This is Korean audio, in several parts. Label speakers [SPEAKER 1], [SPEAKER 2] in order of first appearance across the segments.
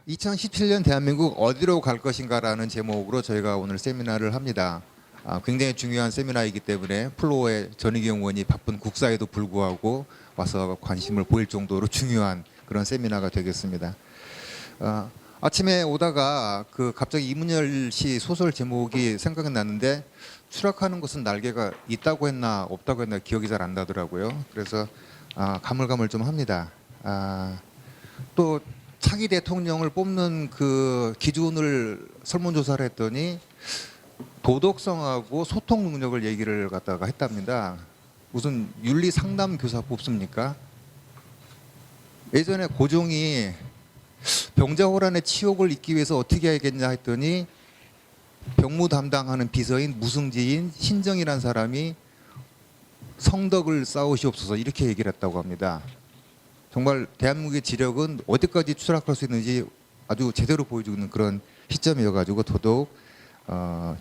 [SPEAKER 1] 2017년 대한민국 어디로 갈 것인가라는 제목으로 저희가 오늘 세미나를 합니다. 굉장히 중요한 세미나이기 때문에 플로어의 전희경 의원이 바쁜 국사에도 불구하고 와서 관심을 보일 정도로 중요한 그런 세미나가 되겠습니다. 아침에 오다가 갑자기 이문열 씨 소설 제목이 생각이 났는데 추락하는 것은 날개가 있다고 했나 없다고 했나 기억이 잘 안 나더라고요. 그래서 가물가물 좀 합니다. 또 차기 대통령을 뽑는 그 기준을 설문조사를 했더니 도덕성하고 소통 능력을 얘기를 갖다가 했답니다. 무슨 윤리 상담 교사 뽑습니까? 예전에 고종이 병자호란의 치욕을 잊기 위해서 어떻게 해야겠냐 했더니 병무 담당하는 비서인 무승지인 신정이라는 사람이 성덕을 쌓으시옵소서 이렇게 얘기를 했다고 합니다. 정말 대한민국의 지력은 어디까지 추락할 수 있는지 아주 제대로 보여주는 그런 시점이어가지고 더더욱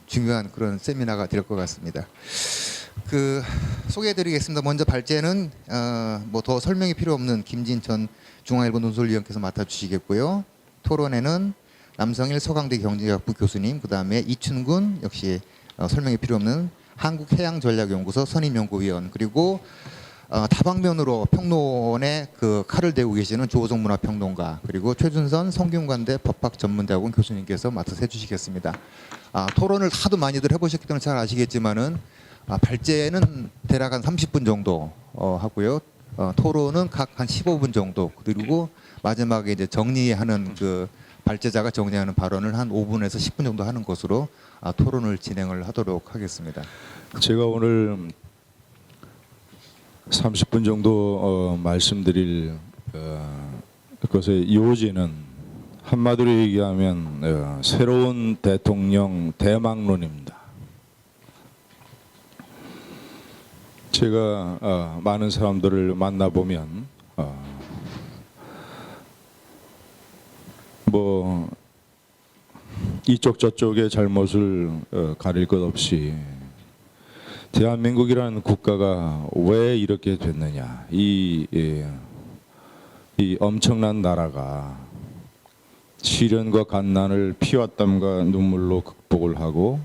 [SPEAKER 1] 중요한 그런 세미나가 될 것 같습니다. 소개해드리겠습니다. 먼저 발제는 뭐 더 설명이 필요 없는 김진천 중앙일보 논설위원께서 맡아주시겠고요. 토론회는 남성일 서강대 경제학부 교수님, 그 다음에 이춘군 역시 설명이 필요 없는 한국해양전략연구소 선임연구위원, 그리고 다방면으로 평론에 칼을 대고 계시는 조호성 문화평론가, 그리고 최준선 성균관대 법학전문대학원 교수님께서 맡아서 해주시겠습니다. 토론을 하도 많이들 해보셨기 때문에 잘 아시겠지만은 발제는 대략 한 30분 정도 하고요. 토론은 각 한 15분 정도, 그리고 마지막에 이제 정리하는 발제자가 정리하는 발언을 한 5분에서 10분 정도 하는 것으로 토론을 진행을 하도록 하겠습니다.
[SPEAKER 2] 제가 오늘 30분 정도 말씀드릴 것의 요지는 한마디로 얘기하면 새로운 대통령 대망론입니다. 제가 많은 사람들을 만나보면 뭐 이쪽 저쪽의 잘못을 가릴 것 없이 대한민국이라는 국가가 왜 이렇게 됐느냐, 이 엄청난 나라가 시련과 갓난을 피와 땀과 눈물로 극복을 하고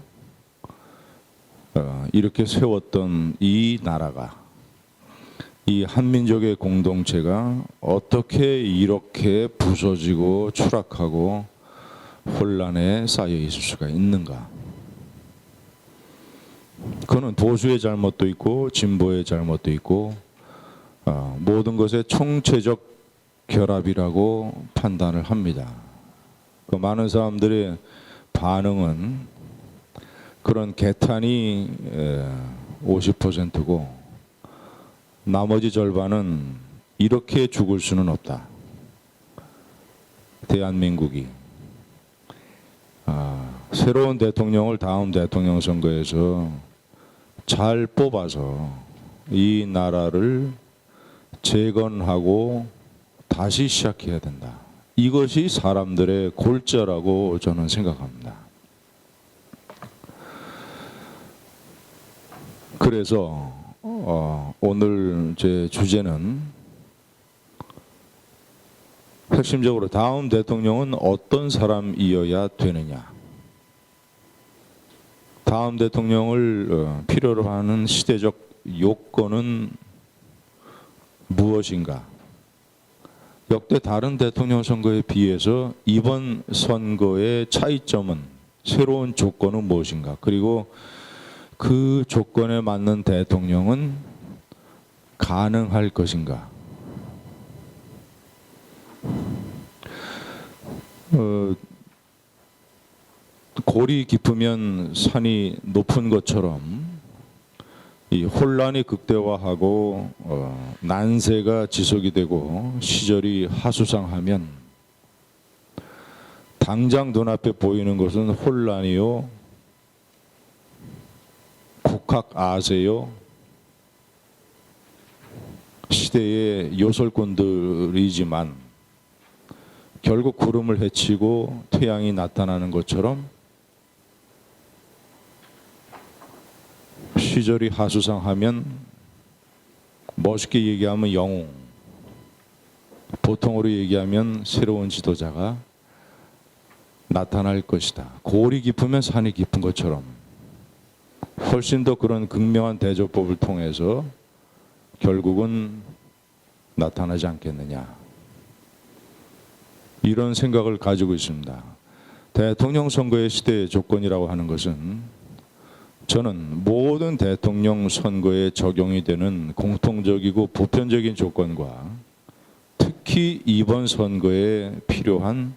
[SPEAKER 2] 이렇게 세웠던 이 나라가, 이 한민족의 공동체가 어떻게 이렇게 부서지고 추락하고 혼란에 쌓여 있을 수가 있는가. 그거는 보수의 잘못도 있고 진보의 잘못도 있고 모든 것의 총체적 결합이라고 판단을 합니다. 많은 사람들의 반응은 그런 개탄이 50%고 나머지 절반은 이렇게 죽을 수는 없다. 대한민국이 새로운 대통령을 다음 대통령 선거에서 잘 뽑아서 이 나라를 재건하고 다시 시작해야 된다. 이것이 사람들의 골자라고 저는 생각합니다. 그래서 오늘 제 주제는 핵심적으로 다음 대통령은 어떤 사람이어야 되느냐, 다음 대통령을 필요로 하는 시대적 요건은 무엇인가, 역대 다른 대통령 선거에 비해서 이번 선거의 차이점은, 새로운 조건은 무엇인가, 그리고 그 조건에 맞는 대통령은 가능할 것인가. 골이 깊으면 산이 높은 것처럼 이 혼란이 극대화하고 난세가 지속이 되고 시절이 하수상하면 당장 눈앞에 보이는 것은 혼란이요, 국학아세요, 시대의 요설꾼들이지만 결국 구름을 헤치고 태양이 나타나는 것처럼 시절이 하수상하면 멋있게 얘기하면 영웅, 보통으로 얘기하면 새로운 지도자가 나타날 것이다. 골이 깊으면 산이 깊은 것처럼 훨씬 더 그런 극명한 대조법을 통해서 결국은 나타나지 않겠느냐. 이런 생각을 가지고 있습니다. 대통령 선거의 시대의 조건이라고 하는 것은 저는 모든 대통령 선거에 적용이 되는 공통적이고 보편적인 조건과 특히 이번 선거에 필요한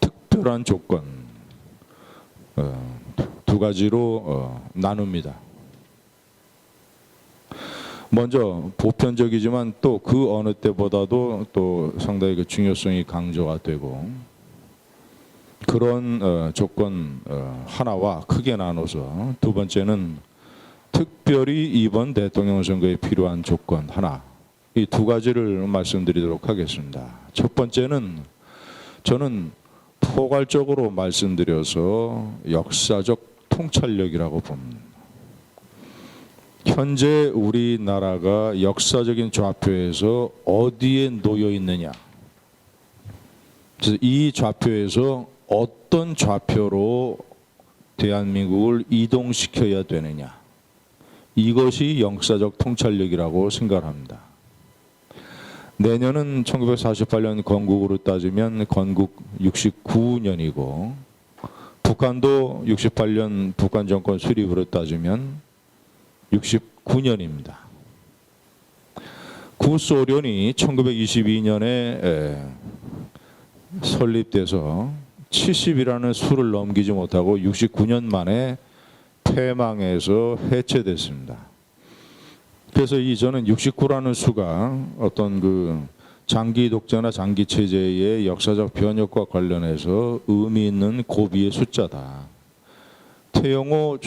[SPEAKER 2] 특별한 조건 두 가지로 나눕니다. 먼저 보편적이지만 또 그 어느 때보다도 또 상당히 그 중요성이 강조가 되고 그런 조건 하나와 크게 나눠서 두 번째는 특별히 이번 대통령 선거에 필요한 조건 하나, 이 두 가지를 말씀드리도록 하겠습니다. 첫 번째는 저는 포괄적으로 말씀드려서 역사적 통찰력이라고 봅니다. 현재 우리나라가 역사적인 좌표에서 어디에 놓여 있느냐. 그래서 이 좌표에서 어떤 좌표로 대한민국을 이동시켜야 되느냐. 이것이 역사적 통찰력이라고 생각합니다. 내년은 1948년 건국으로 따지면 건국 69년이고 북한도 68년 북한 정권 수립으로 따지면 69년입니다. 구소련이 1922년에 설립돼서 70이라는 수를 넘기지 못하고 69년 만에 패망해서 해체됐습니다. 그래서 저는 69라는 수가 어떤 그 장기 독재나 장기 체제의 역사적 변혁과 관련해서 의미 있는 고비의 숫자다. 태영호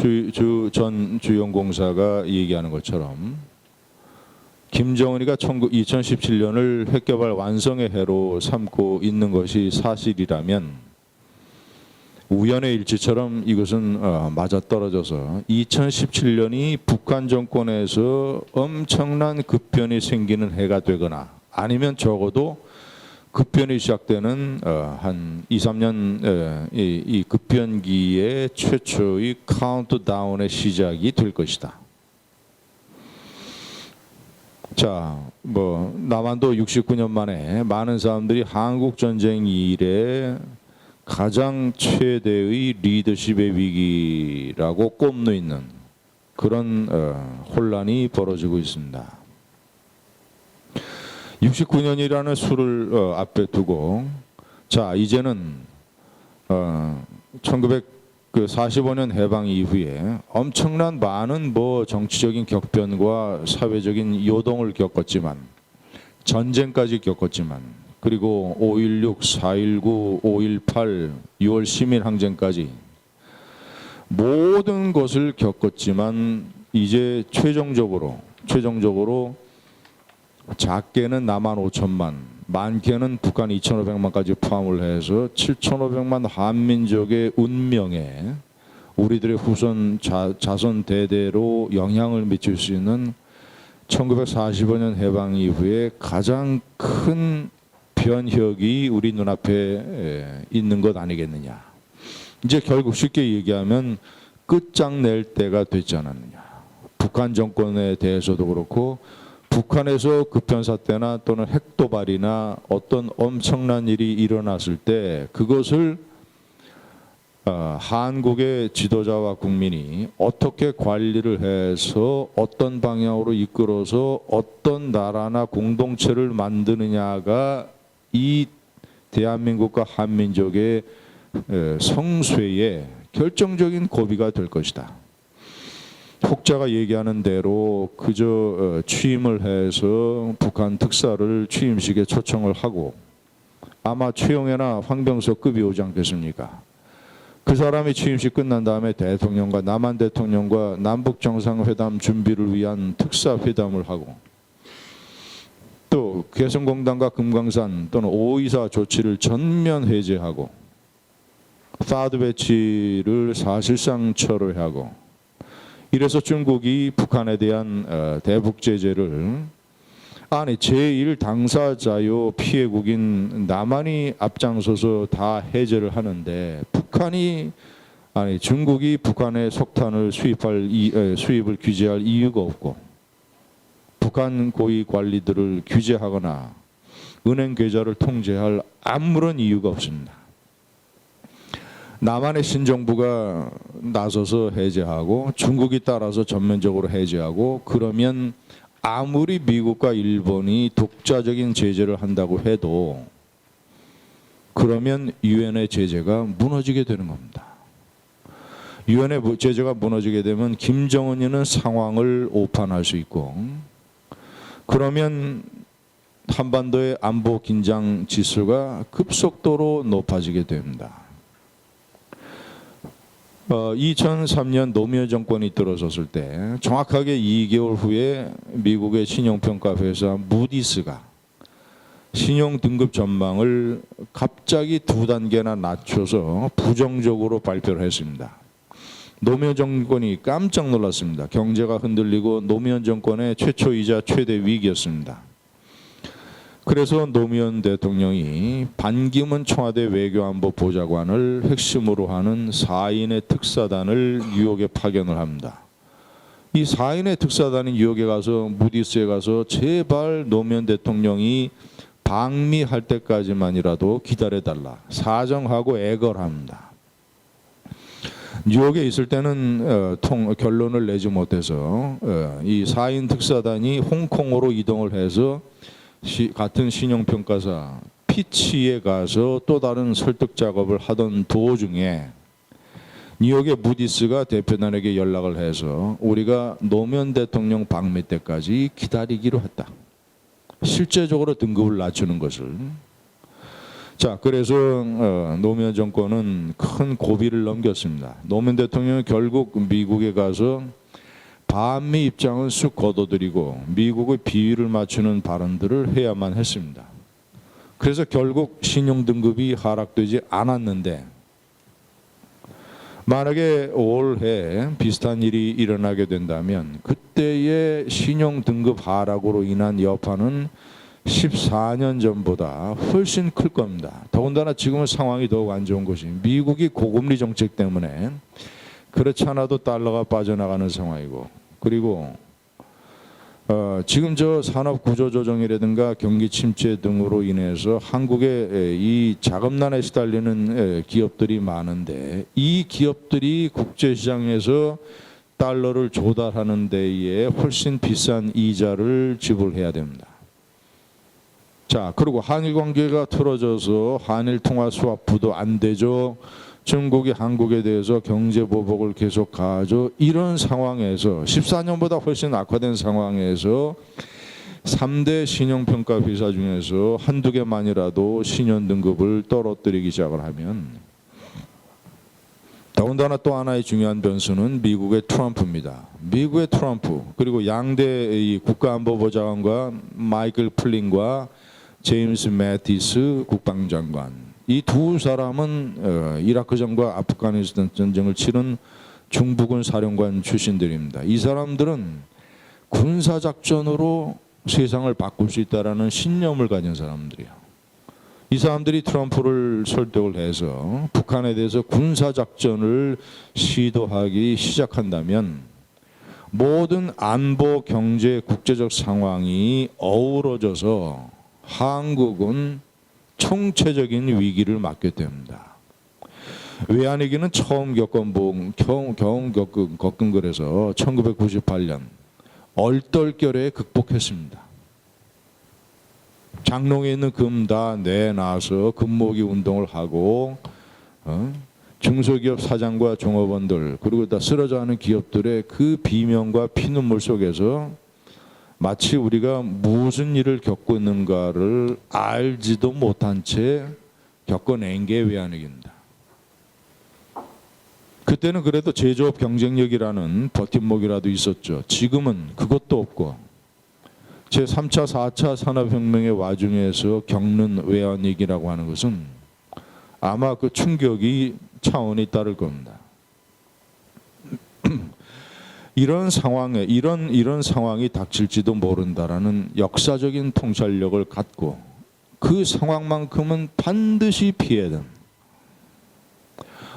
[SPEAKER 2] 전 주연공사가 얘기하는 것처럼 김정은이가 2017년을 핵개발 완성의 해로 삼고 있는 것이 사실이라면 우연의 일치처럼 이것은 맞아떨어져서 2017년이 북한 정권에서 엄청난 급변이 생기는 해가 되거나 아니면 적어도 급변이 시작되는 한 2, 3년 이 급변기의 최초의 카운트다운의 시작이 될 것이다. 자, 남한도 69년 만에 많은 사람들이 한국 전쟁 이래 가장 최대의 리더십의 위기라고 꼽는 그런 혼란이 벌어지고 있습니다. 69년이라는 수를 앞에 두고 자 이제는 1945년 해방 이후에 엄청난 많은 정치적인 격변과 사회적인 요동을 겪었지만 전쟁까지 겪었지만 그리고 5.16, 4.19, 5.18, 6월 시민항쟁까지 모든 것을 겪었지만 이제 최종적으로 작게는 남한 5천만, 많게는 북한 2,500만까지 포함을 해서 7,500만 한민족의 운명에 우리들의 후손 자손 대대로 영향을 미칠 수 있는 1945년 해방 이후에 가장 큰 변혁이 우리 눈앞에 있는 것 아니겠느냐. 이제 결국 쉽게 얘기하면 끝장낼 때가 됐지 않았느냐. 북한 정권에 대해서도 그렇고 북한에서 급변사태나 또는 핵도발이나 어떤 엄청난 일이 일어났을 때 그것을 한국의 지도자와 국민이 어떻게 관리를 해서 어떤 방향으로 이끌어서 어떤 나라나 공동체를 만드느냐가 이 대한민국과 한민족의 성쇠의 결정적인 고비가 될 것이다. 혹자가 얘기하는 대로 그저 취임을 해서 북한 특사를 취임식에 초청을 하고 아마 최용해나 황병석급이 오지 않겠습니까? 그 사람이 취임식 끝난 다음에 대통령과 남한 대통령과 남북 정상회담 준비를 위한 특사회담을 하고 또 개성공단과 금강산 또는 5.24 조치를 전면 해제하고 사드 배치를 사실상 철회하고 이래서 중국이 북한에 대한 대북 제재를 아니 제1 당사자요 피해국인 남한이 앞장서서 다 해제를 하는데 중국이 북한의 석탄을 수입을 규제할 이유가 없고 북한 고위 관리들을 규제하거나 은행 계좌를 통제할 아무런 이유가 없습니다. 남한의 신정부가 나서서 해제하고 중국이 따라서 전면적으로 해제하고 그러면 아무리 미국과 일본이 독자적인 제재를 한다고 해도 그러면 유엔의 제재가 무너지게 되는 겁니다. 유엔의 제재가 무너지게 되면 김정은이는 상황을 오판할 수 있고 그러면 한반도의 안보 긴장 지수가 급속도로 높아지게 됩니다. 2003년 노무현 정권이 들어섰을 때 정확하게 2개월 후에 미국의 신용평가 회사 무디스가 신용 등급 전망을 갑자기 2단계나 낮춰서 부정적으로 발표를 했습니다. 노무현 정권이 깜짝 놀랐습니다. 경제가 흔들리고 노무현 정권의 최초이자 최대 위기였습니다. 그래서 노무현 대통령이 반기문 청와대 외교안보 보좌관을 핵심으로 하는 4인의 특사단을 뉴욕에 파견을 합니다. 이 4인의 특사단이 뉴욕에 가서 무디스에 가서 제발 노무현 대통령이 방미할 때까지만이라도 기다려달라 사정하고 애걸합니다. 뉴욕에 있을 때는 결론을 내지 못해서 이 4인 특사단이 홍콩으로 이동을 해서 같은 신용평가사 피치에 가서 또 다른 설득 작업을 하던 도중에 뉴욕의 무디스가 대표단에게 연락을 해서 우리가 노무현 대통령 방미 때까지 기다리기로 했다. 실제적으로 등급을 낮추는 것을. 자, 그래서 노무현 정권은 큰 고비를 넘겼습니다. 노무현 대통령은 결국 미국에 가서 반미 입장은 쑥 걷어들이고 미국의 비위를 맞추는 발언들을 해야만 했습니다. 그래서 결국 신용등급이 하락되지 않았는데 만약에 올해 비슷한 일이 일어나게 된다면 그때의 신용등급 하락으로 인한 여파는 14년 전보다 훨씬 클 겁니다. 더군다나 지금은 상황이 더욱 안 좋은 것이 미국이 고금리 정책 때문에 그렇지 않아도 달러가 빠져나가는 상황이고 그리고 지금 저 산업 구조 조정이라든가 경기 침체 등으로 인해서 한국의 이 자금난에 시달리는 기업들이 많은데 이 기업들이 국제시장에서 달러를 조달하는 데에 훨씬 비싼 이자를 지불해야 됩니다. 자, 그리고 한일 관계가 틀어져서 한일 통화 스와프도 안 되죠. 중국이 한국에 대해서 경제 보복을 계속 가하죠. 이런 상황에서 14년보다 훨씬 악화된 상황에서 3대 신용평가 회사 중에서 한두 개만이라도 신용 등급을 떨어뜨리기 시작을 하면 더군다나 또 하나의 중요한 변수는 미국의 트럼프입니다. 미국의 트럼프 그리고 양대 국가안보보좌관과 마이클 플린과 제임스 매티스 국방장관 이 두 사람은 이라크전과 아프가니스탄 전쟁을 치른 중부군 사령관 출신들입니다. 이 사람들은 군사작전으로 세상을 바꿀 수 있다는 신념을 가진 사람들이에요. 이 사람들이 트럼프를 설득을 해서 북한에 대해서 군사작전을 시도하기 시작한다면 모든 안보, 경제, 국제적 상황이 어우러져서 한국은 총체적인 위기를 맞게 됩니다. 외환위기는 처음 겪은 그래서 1998년 얼떨결에 극복했습니다. 장롱에 있는 금 다 내놔서 금모기 운동을 하고 중소기업 사장과 종업원들 그리고 다 쓰러져가는 기업들의 그 비명과 피눈물 속에서 마치 우리가 무슨 일을 겪고 있는가를 알지도 못한 채 겪어낸 게 외환위기입니다. 그때는 그래도 제조업 경쟁력이라는 버팀목이라도 있었죠. 지금은 그것도 없고 제3차, 4차 산업혁명의 와중에서 겪는 외환위기라고 하는 것은 아마 그 충격이 차원이 따를 겁니다. 이런 상황에 이런 상황이 닥칠지도 모른다라는 역사적인 통찰력을 갖고 그 상황만큼은 반드시 피해야 된다.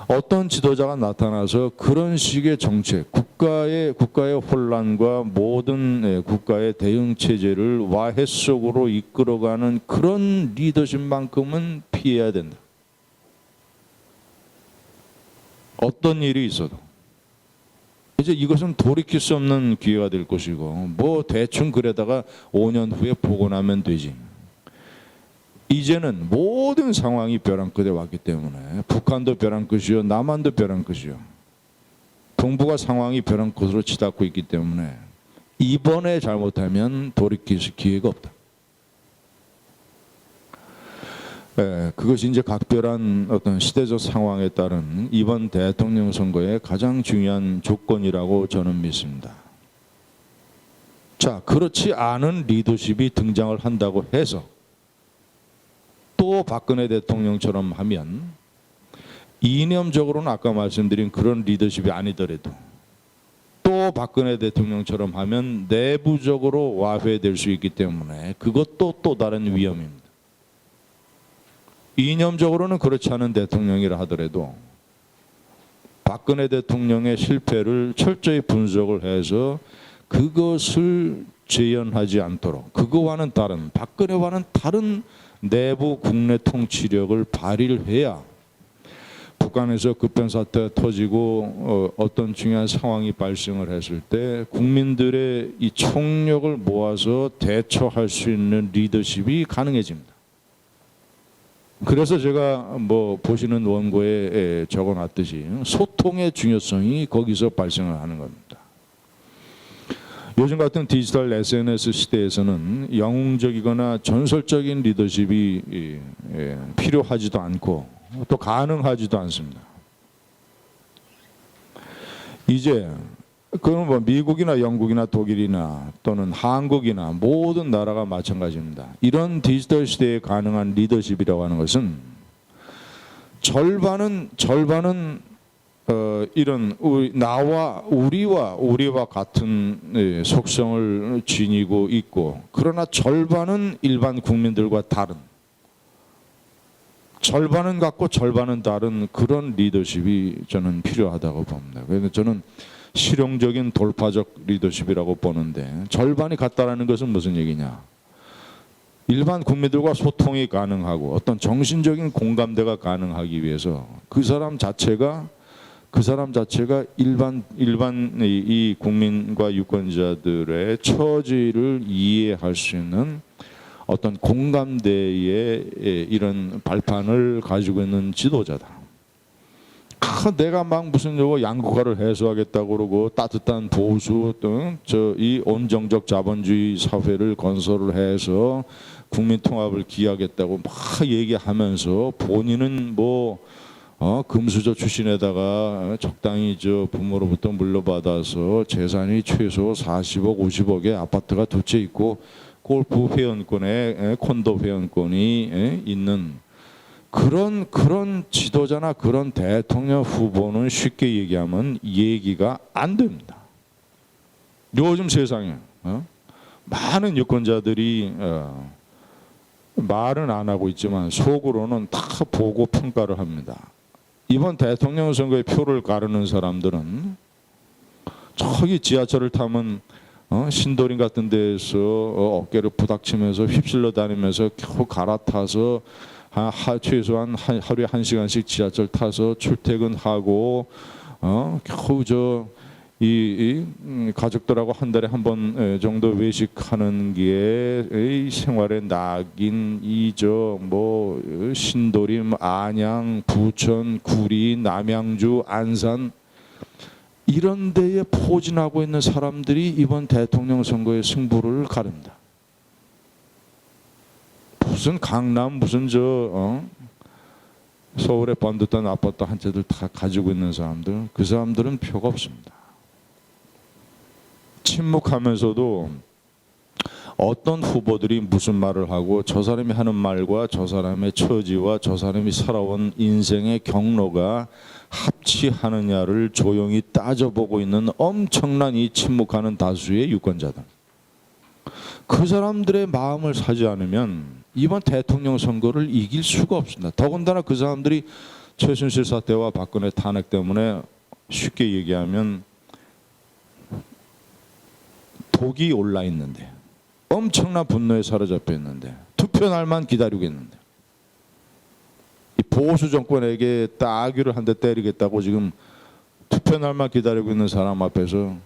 [SPEAKER 2] 어떤 지도자가 나타나서 그런 식의 정책, 국가의 혼란과 모든 국가의 대응 체제를 와해 속으로 이끌어가는 그런 리더십만큼은 피해야 된다. 어떤 일이 있어도. 이제 이것은 돌이킬 수 없는 기회가 될 것이고, 뭐 대충 그래다가 5년 후에 보고 나면 되지. 이제는 모든 상황이 벼랑 끝에 왔기 때문에 북한도 벼랑 끝이요, 남한도 벼랑 끝이요. 동북아 상황이 벼랑 끝으로 치닫고 있기 때문에 이번에 잘못하면 돌이킬 기회가 없다. 그것이 이제 각별한 어떤 시대적 상황에 따른 이번 대통령 선거의 가장 중요한 조건이라고 저는 믿습니다. 자, 그렇지 않은 리더십이 등장을 한다고 해서 또 박근혜 대통령처럼 하면 이념적으로는 아까 말씀드린 그런 리더십이 아니더라도 또 박근혜 대통령처럼 하면 내부적으로 와해될 수 있기 때문에 그것도 또 다른 위험입니다. 이념적으로는 그렇지 않은 대통령이라 하더라도 박근혜 대통령의 실패를 철저히 분석을 해서 그것을 재현하지 않도록 그거와는 다른 박근혜와는 다른 내부 국내 통치력을 발휘를 해야 북한에서 급변 사태가 터지고 어떤 중요한 상황이 발생을 했을 때 국민들의 이 총력을 모아서 대처할 수 있는 리더십이 가능해집니다. 그래서 제가 뭐 보시는 원고에 적어놨듯이 소통의 중요성이 거기서 발생을 하는 겁니다. 요즘 같은 디지털 SNS 시대에서는 영웅적이거나 전설적인 리더십이 필요하지도 않고 또 가능하지도 않습니다. 이제 그건 뭐 미국이나 영국이나 독일이나 또는 한국이나 모든 나라가 마찬가지입니다. 이런 디지털 시대에 가능한 리더십이라고 하는 것은 절반은 이런 우리와 같은 속성을 지니고 있고, 그러나 절반은 일반 국민들과 다른, 절반은 같고 절반은 다른 그런 리더십이 저는 필요하다고 봅니다. 그래서 저는 실용적인 돌파적 리더십이라고 보는데, 절반이 같다라는 것은 무슨 얘기냐? 일반 국민들과 소통이 가능하고 어떤 정신적인 공감대가 가능하기 위해서 그 사람 자체가 일반 이 국민과 유권자들의 처지를 이해할 수 있는 어떤 공감대의 이런 발판을 가지고 있는 지도자다. 내가 막 무슨 양극화를 해소하겠다고 그러고 따뜻한 보수 등 이 온정적 자본주의 사회를 건설을 해서 국민 통합을 기하겠다고 막 얘기하면서 본인은 금수저 출신에다가 적당히 부모로부터 물려받아서 재산이 최소 40억, 50억의 아파트가 두 채 있고 골프 회원권에 콘도 회원권이 있는 그런 지도자나 그런 대통령 후보는 쉽게 얘기하면 얘기가 안 됩니다. 요즘 세상에 많은 유권자들이 말은 안 하고 있지만 속으로는 다 보고 평가를 합니다. 이번 대통령 선거에 표를 가르는 사람들은 저기 지하철을 타면 신도림 같은 데서 어깨를 부닥치면서 휩쓸려 다니면서 겨우 갈아타서 최소한 하루에 1시간씩 지하철 타서 출퇴근하고 겨우 이 가족들하고 한 달에 한 번 정도 외식하는 게 생활의 낙인 신도림, 안양, 부천, 구리, 남양주, 안산 이런 데에 포진하고 있는 사람들이 이번 대통령 선거의 승부를 가릅니다. 무슨 강남 서울의 번듯한 아파트 한 채들 다 가지고 있는 사람들, 그 사람들은 표가 없습니다. 침묵하면서도 어떤 후보들이 무슨 말을 하고 저 사람이 하는 말과 저 사람의 처지와 저 사람이 살아온 인생의 경로가 합치하느냐를 조용히 따져보고 있는 엄청난 이 침묵하는 다수의 유권자들. 그 사람들의 마음을 사지 않으면 이번 대통령 선거를 이길 수가 없습니다. 더군다나 그 사람들이 최순실 사태와 박근혜 탄핵 때문에 쉽게 얘기하면 독이 올라 있는데, 엄청난 분노에 사로잡혀 있는데, 투표 날만 기다리고 있는데, 이 보수 정권에게 따귀를 한 대 때리겠다고 지금 투표 날만 기다리고 있는 사람 앞에서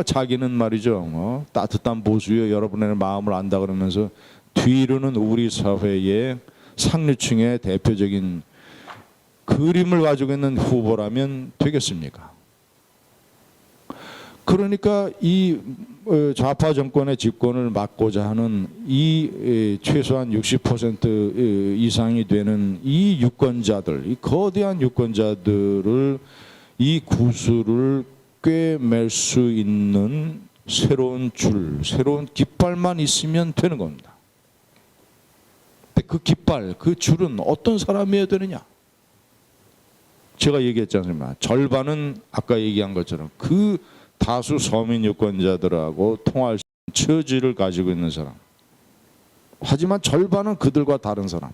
[SPEAKER 2] 자기는 말이죠, 따뜻한 보수여 여러분의 마음을 안다 그러면서 뒤로는 우리 사회의 상류층의 대표적인 그림을 가지고 있는 후보라면 되겠습니까? 그러니까 이 좌파 정권의 집권을 막고자 하는 이 최소한 60% 이상이 되는 이 유권자들, 이 거대한 유권자들을 이 구슬을 꿰맬 수 있는 새로운 줄, 새로운 깃발만 있으면 되는 겁니다. 근데 그 깃발, 그 줄은 어떤 사람이어야 되느냐? 제가 얘기했지 않습니까? 절반은 아까 얘기한 것처럼 그 다수 서민 유권자들하고 통할 수 있는 처지를 가지고 있는 사람. 하지만 절반은 그들과 다른 사람.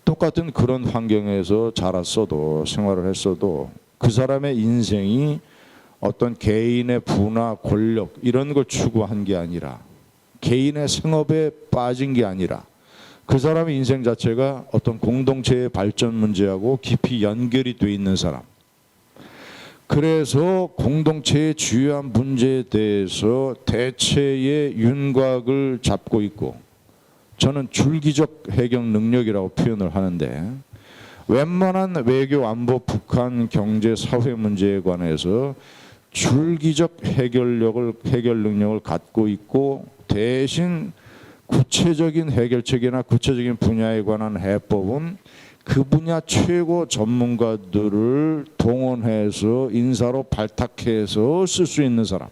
[SPEAKER 2] 똑같은 그런 환경에서 자랐어도 생활을 했어도 그 사람의 인생이 어떤 개인의 부나 권력 이런 걸 추구한 게 아니라, 개인의 생업에 빠진 게 아니라 그 사람의 인생 자체가 어떤 공동체의 발전 문제하고 깊이 연결이 돼 있는 사람. 그래서 공동체의 주요한 문제에 대해서 대체의 윤곽을 잡고 있고, 저는 줄기적 해결 능력이라고 표현을 하는데, 웬만한 외교, 안보, 북한, 경제, 사회 문제에 관해서 줄기적 해결 능력을 갖고 있고, 대신 구체적인 해결책이나 구체적인 분야에 관한 해법은 그 분야 최고 전문가들을 동원해서 인사로 발탁해서 쓸 수 있는 사람.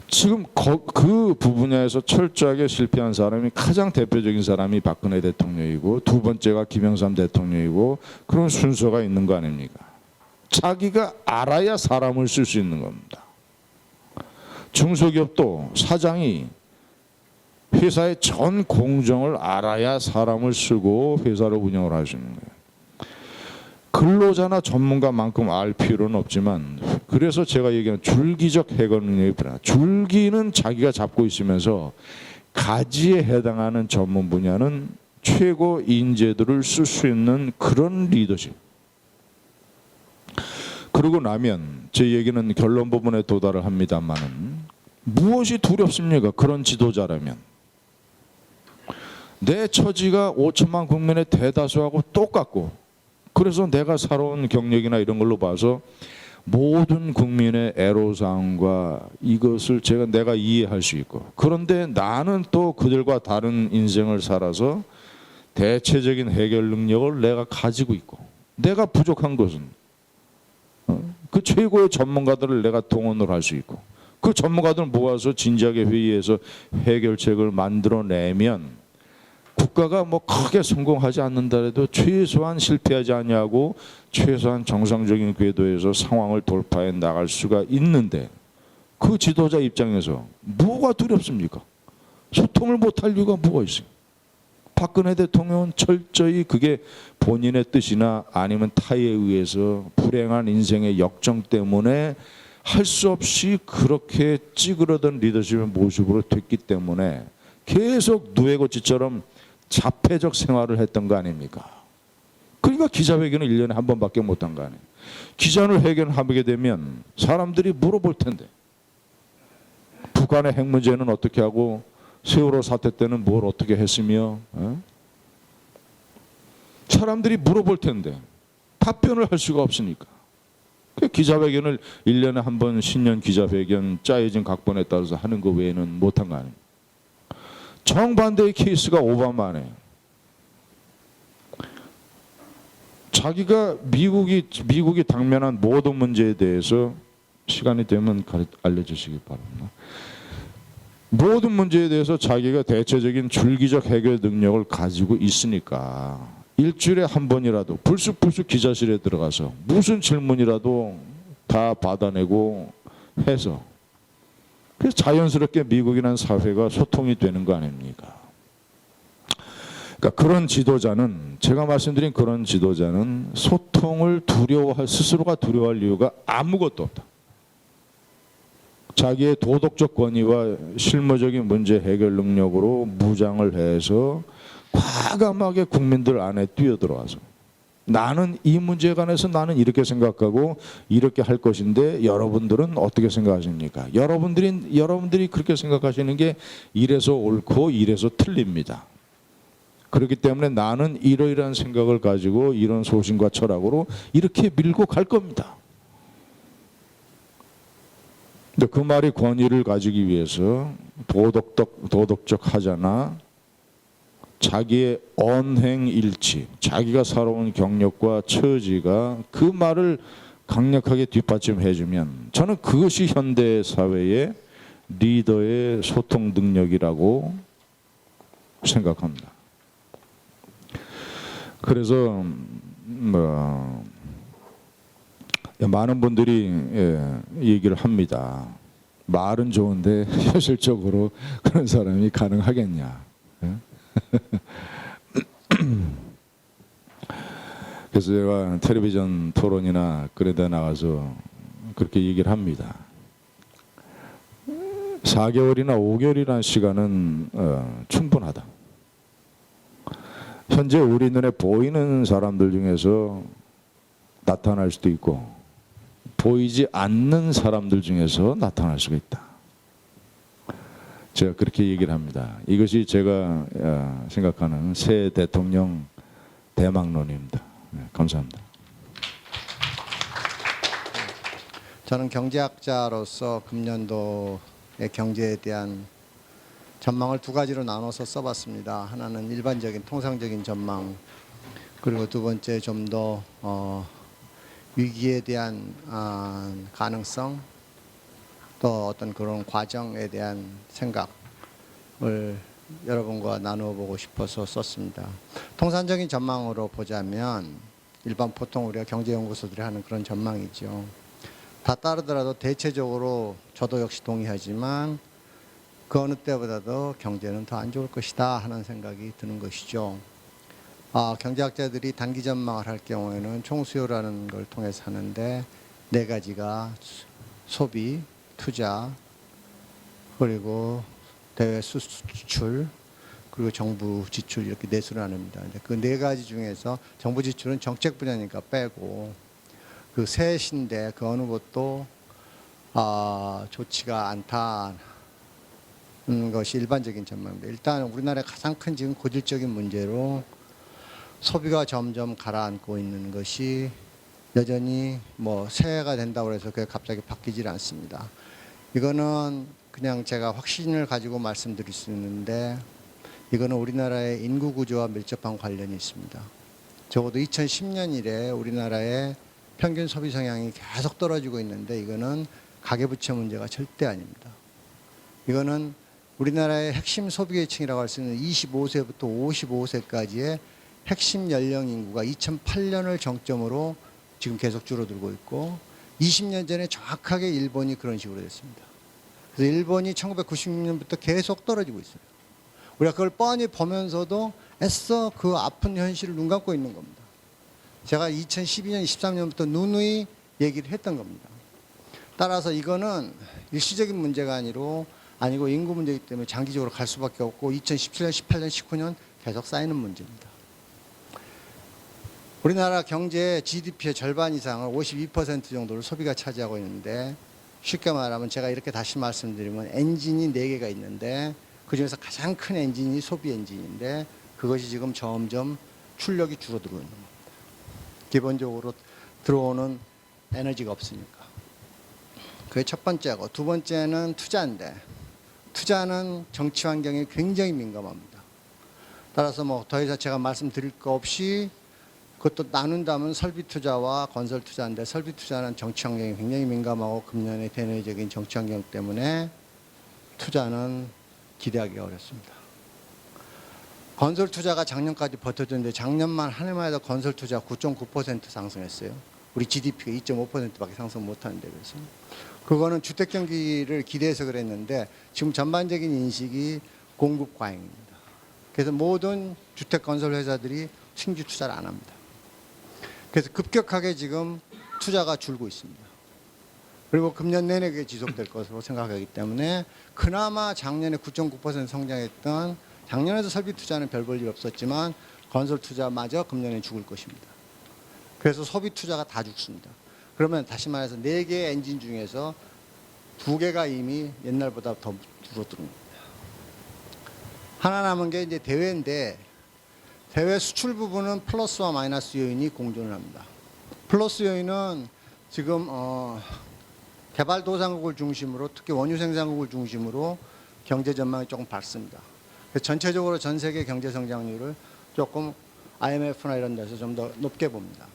[SPEAKER 2] 지금 그 부분야에서 철저하게 실패한 사람이, 가장 대표적인 사람이 박근혜 대통령이고 두 번째가 김영삼 대통령이고, 그런 순서가 있는 거 아닙니까? 자기가 알아야 사람을 쓸 수 있는 겁니다. 중소기업도 사장이 회사의 전 공정을 알아야 사람을 쓰고 회사를 운영을 할 수 있는 거예요. 근로자나 전문가만큼 알 필요는 없지만, 그래서 제가 얘기하는 줄기적 해결 능력이 필요하다. 줄기는 자기가 잡고 있으면서 가지에 해당하는 전문 분야는 최고 인재들을 쓸 수 있는 그런 리더십. 그러고 나면 제 얘기는 결론 부분에 도달을 합니다만은, 무엇이 두렵습니까? 그런 지도자라면. 내 처지가 5천만 국민의 대다수하고 똑같고, 그래서 내가 살아온 경력이나 이런 걸로 봐서 모든 국민의 애로사항과 이것을 내가 이해할 수 있고, 그런데 나는 또 그들과 다른 인생을 살아서 대체적인 해결 능력을 내가 가지고 있고, 내가 부족한 것은 그 최고의 전문가들을 내가 동원을 할 수 있고, 그 전문가들을 모아서 진지하게 회의해서 해결책을 만들어내면 국가가 뭐 크게 성공하지 않는다라도 최소한 실패하지 않냐고 최소한 정상적인 궤도에서 상황을 돌파해 나갈 수가 있는데, 그 지도자 입장에서 뭐가 두렵습니까? 소통을 못할 이유가 뭐가 있어요? 박근혜 대통령은 철저히 그게 본인의 뜻이나 아니면 타에 의해서 불행한 인생의 역정 때문에 할 수 없이 그렇게 찌그러든 리더십의 모습으로 됐기 때문에 계속 누에고치처럼 자폐적 생활을 했던 거 아닙니까? 그러니까 기자회견을 1년에 한 번밖에 못한 거 아니에요. 기자회견을 하게 되면 사람들이 물어볼 텐데, 북한의 핵 문제는 어떻게 하고 세월호 사태 때는 뭘 어떻게 했으며, 사람들이 물어볼 텐데 답변을 할 수가 없으니까 그 기자회견을 1년에 한 번 신년 기자회견 짜여진 각본에 따라서 하는 거 외에는 못한 거 아닙니까? 정반대의 케이스가 오바마네요. 자기가 미국이 당면한 모든 문제에 대해서 시간이 되면 알려주시기 바랍니다. 모든 문제에 대해서 자기가 대체적인 줄기적 해결 능력을 가지고 있으니까 일주일에 한 번이라도 불쑥불쑥 기자실에 들어가서 무슨 질문이라도 다 받아내고 해서 그래서 자연스럽게 미국이라는 사회가 소통이 되는 거 아닙니까? 그러니까 그런 지도자는, 제가 말씀드린 그런 지도자는 소통을 스스로가 두려워할 이유가 아무것도 없다. 자기의 도덕적 권위와 실무적인 문제 해결 능력으로 무장을 해서 과감하게 국민들 안에 뛰어들어와서 나는 이 문제에 관해서 나는 이렇게 생각하고 이렇게 할 것인데 여러분들은 어떻게 생각하십니까? 여러분들이 그렇게 생각하시는 게 이래서 옳고 이래서 틀립니다. 그렇기 때문에 나는 이러이러한 생각을 가지고 이런 소신과 철학으로 이렇게 밀고 갈 겁니다. 근데 그 말이 권위를 가지기 위해서 도덕적 하자나 자기의 언행일치, 자기가 살아온 경력과 처지가 그 말을 강력하게 뒷받침해주면 저는 그것이 현대 사회의 리더의 소통 능력이라고 생각합니다. 그래서 많은 분들이 얘기를 합니다. 말은 좋은데 현실적으로 그런 사람이 가능하겠냐. 그래서 제가 텔레비전 토론이나 그런 데 나가서 그렇게 얘기를 합니다. 4개월이나 5개월이라는 시간은 충분하다. 현재 우리 눈에 보이는 사람들 중에서 나타날 수도 있고 보이지 않는 사람들 중에서 나타날 수가 있다. 제가 그렇게 얘기를 합니다. 이것이 제가 생각하는 새 대통령 대망론입니다. 감사합니다.
[SPEAKER 3] 저는 경제학자로서 금년도의 경제에 대한 전망을 두 가지로 나눠서 써봤습니다. 하나는 일반적인 통상적인 전망, 그리고 두 번째 좀 더 위기에 대한 가능성, 또 어떤 그런 과정에 대한 생각을 여러분과 나누어 보고 싶어서 썼습니다. 통상적인 전망으로 보자면 일반 보통 우리가 경제연구소들이 하는 그런 전망이죠. 다 따르더라도 대체적으로 저도 역시 동의하지만 그 어느 때보다도 경제는 더 안 좋을 것이다 하는 생각이 드는 것이죠. 경제학자들이 단기 전망을 할 경우에는 총수요라는 걸 통해서 하는데 네 가지가 소비, 투자, 그리고 대외 수출, 그리고 정부 지출 이렇게 넷으로 나눕니다. 그 네 가지 중에서 정부 지출은 정책 분야니까 빼고 그 셋인데 그 어느 것도 좋지가 않다는 것이 일반적인 전망입니다. 일단 우리나라의 가장 큰 지금 고질적인 문제로 소비가 점점 가라앉고 있는 것이 여전히 새해가 된다고 해서 그게 갑자기 바뀌질 않습니다. 이거는 그냥 제가 확신을 가지고 말씀드릴 수 있는데 이거는 우리나라의 인구 구조와 밀접한 관련이 있습니다. 적어도 2010년 이래 우리나라의 평균 소비 성향이 계속 떨어지고 있는데 이거는 가계부채 문제가 절대 아닙니다. 이거는 우리나라의 핵심 소비계층이라고 할 수 있는 25세부터 55세까지의 핵심 연령 인구가 2008년을 정점으로 지금 계속 줄어들고 있고 20년 전에 정확하게 일본이 그런 식으로 됐습니다. 그래서 일본이 1996년부터 계속 떨어지고 있어요. 우리가 그걸 뻔히 보면서도 애써 그 아픈 현실을 눈 감고 있는 겁니다. 제가 2012년, 23년부터 누누이 얘기를 했던 겁니다. 따라서 이거는 일시적인 문제가 아니고 인구 문제이기 때문에 장기적으로 갈 수밖에 없고 2017년, 18년, 19년 계속 쌓이는 문제입니다. 우리나라 경제의 GDP의 절반 이상을 52% 정도를 소비가 차지하고 있는데 쉽게 말하면 제가 이렇게 다시 말씀드리면 엔진이 4개가 있는데 그중에서 가장 큰 엔진이 소비 엔진인데 그것이 지금 점점 출력이 줄어들고 있는 겁니다. 기본적으로 들어오는 에너지가 없으니까. 그게 첫 번째고 두 번째는 투자인데 투자는 정치 환경에 굉장히 민감합니다. 따라서 더 이상 제가 말씀드릴 거 없이 그것도 나눈다면 설비 투자와 건설 투자인데 설비 투자는 정치 환경이 굉장히 민감하고 금년의 대내적인 정치 환경 때문에 투자는 기대하기 어렵습니다. 건설 투자가 작년까지 버텨줬는데 작년만 한 해만 해도 건설 투자 9.9% 상승했어요. 우리 GDP가 2.5%밖에 상승 못하는데 그래서 그거는 주택 경기를 기대해서 그랬는데 지금 전반적인 인식이 공급 과잉입니다. 그래서 모든 주택 건설 회사들이 신규 투자를 안 합니다. 그래서 급격하게 지금 투자가 줄고 있습니다. 그리고 금년 내내 그게 지속될 것으로 생각하기 때문에 그나마 작년에 9.9% 성장했던 작년에도 설비 투자는 별 볼 일 없었지만 건설 투자마저 금년에 죽을 것입니다. 그래서 소비 투자가 다 죽습니다. 그러면 다시 말해서 4개의 엔진 중에서 2개가 이미 옛날보다 더 줄어듭니다. 하나 남은 게 이제 대외인데 대외 수출 부분은 플러스와 마이너스 요인이 공존을 합니다. 플러스 요인은 지금 개발도상국을 중심으로 특히 원유 생산국을 중심으로 경제 전망이 조금 밝습니다. 그래서 전체적으로 전 세계 경제 성장률을 조금 IMF나 이런 데서 좀 더 높게 봅니다.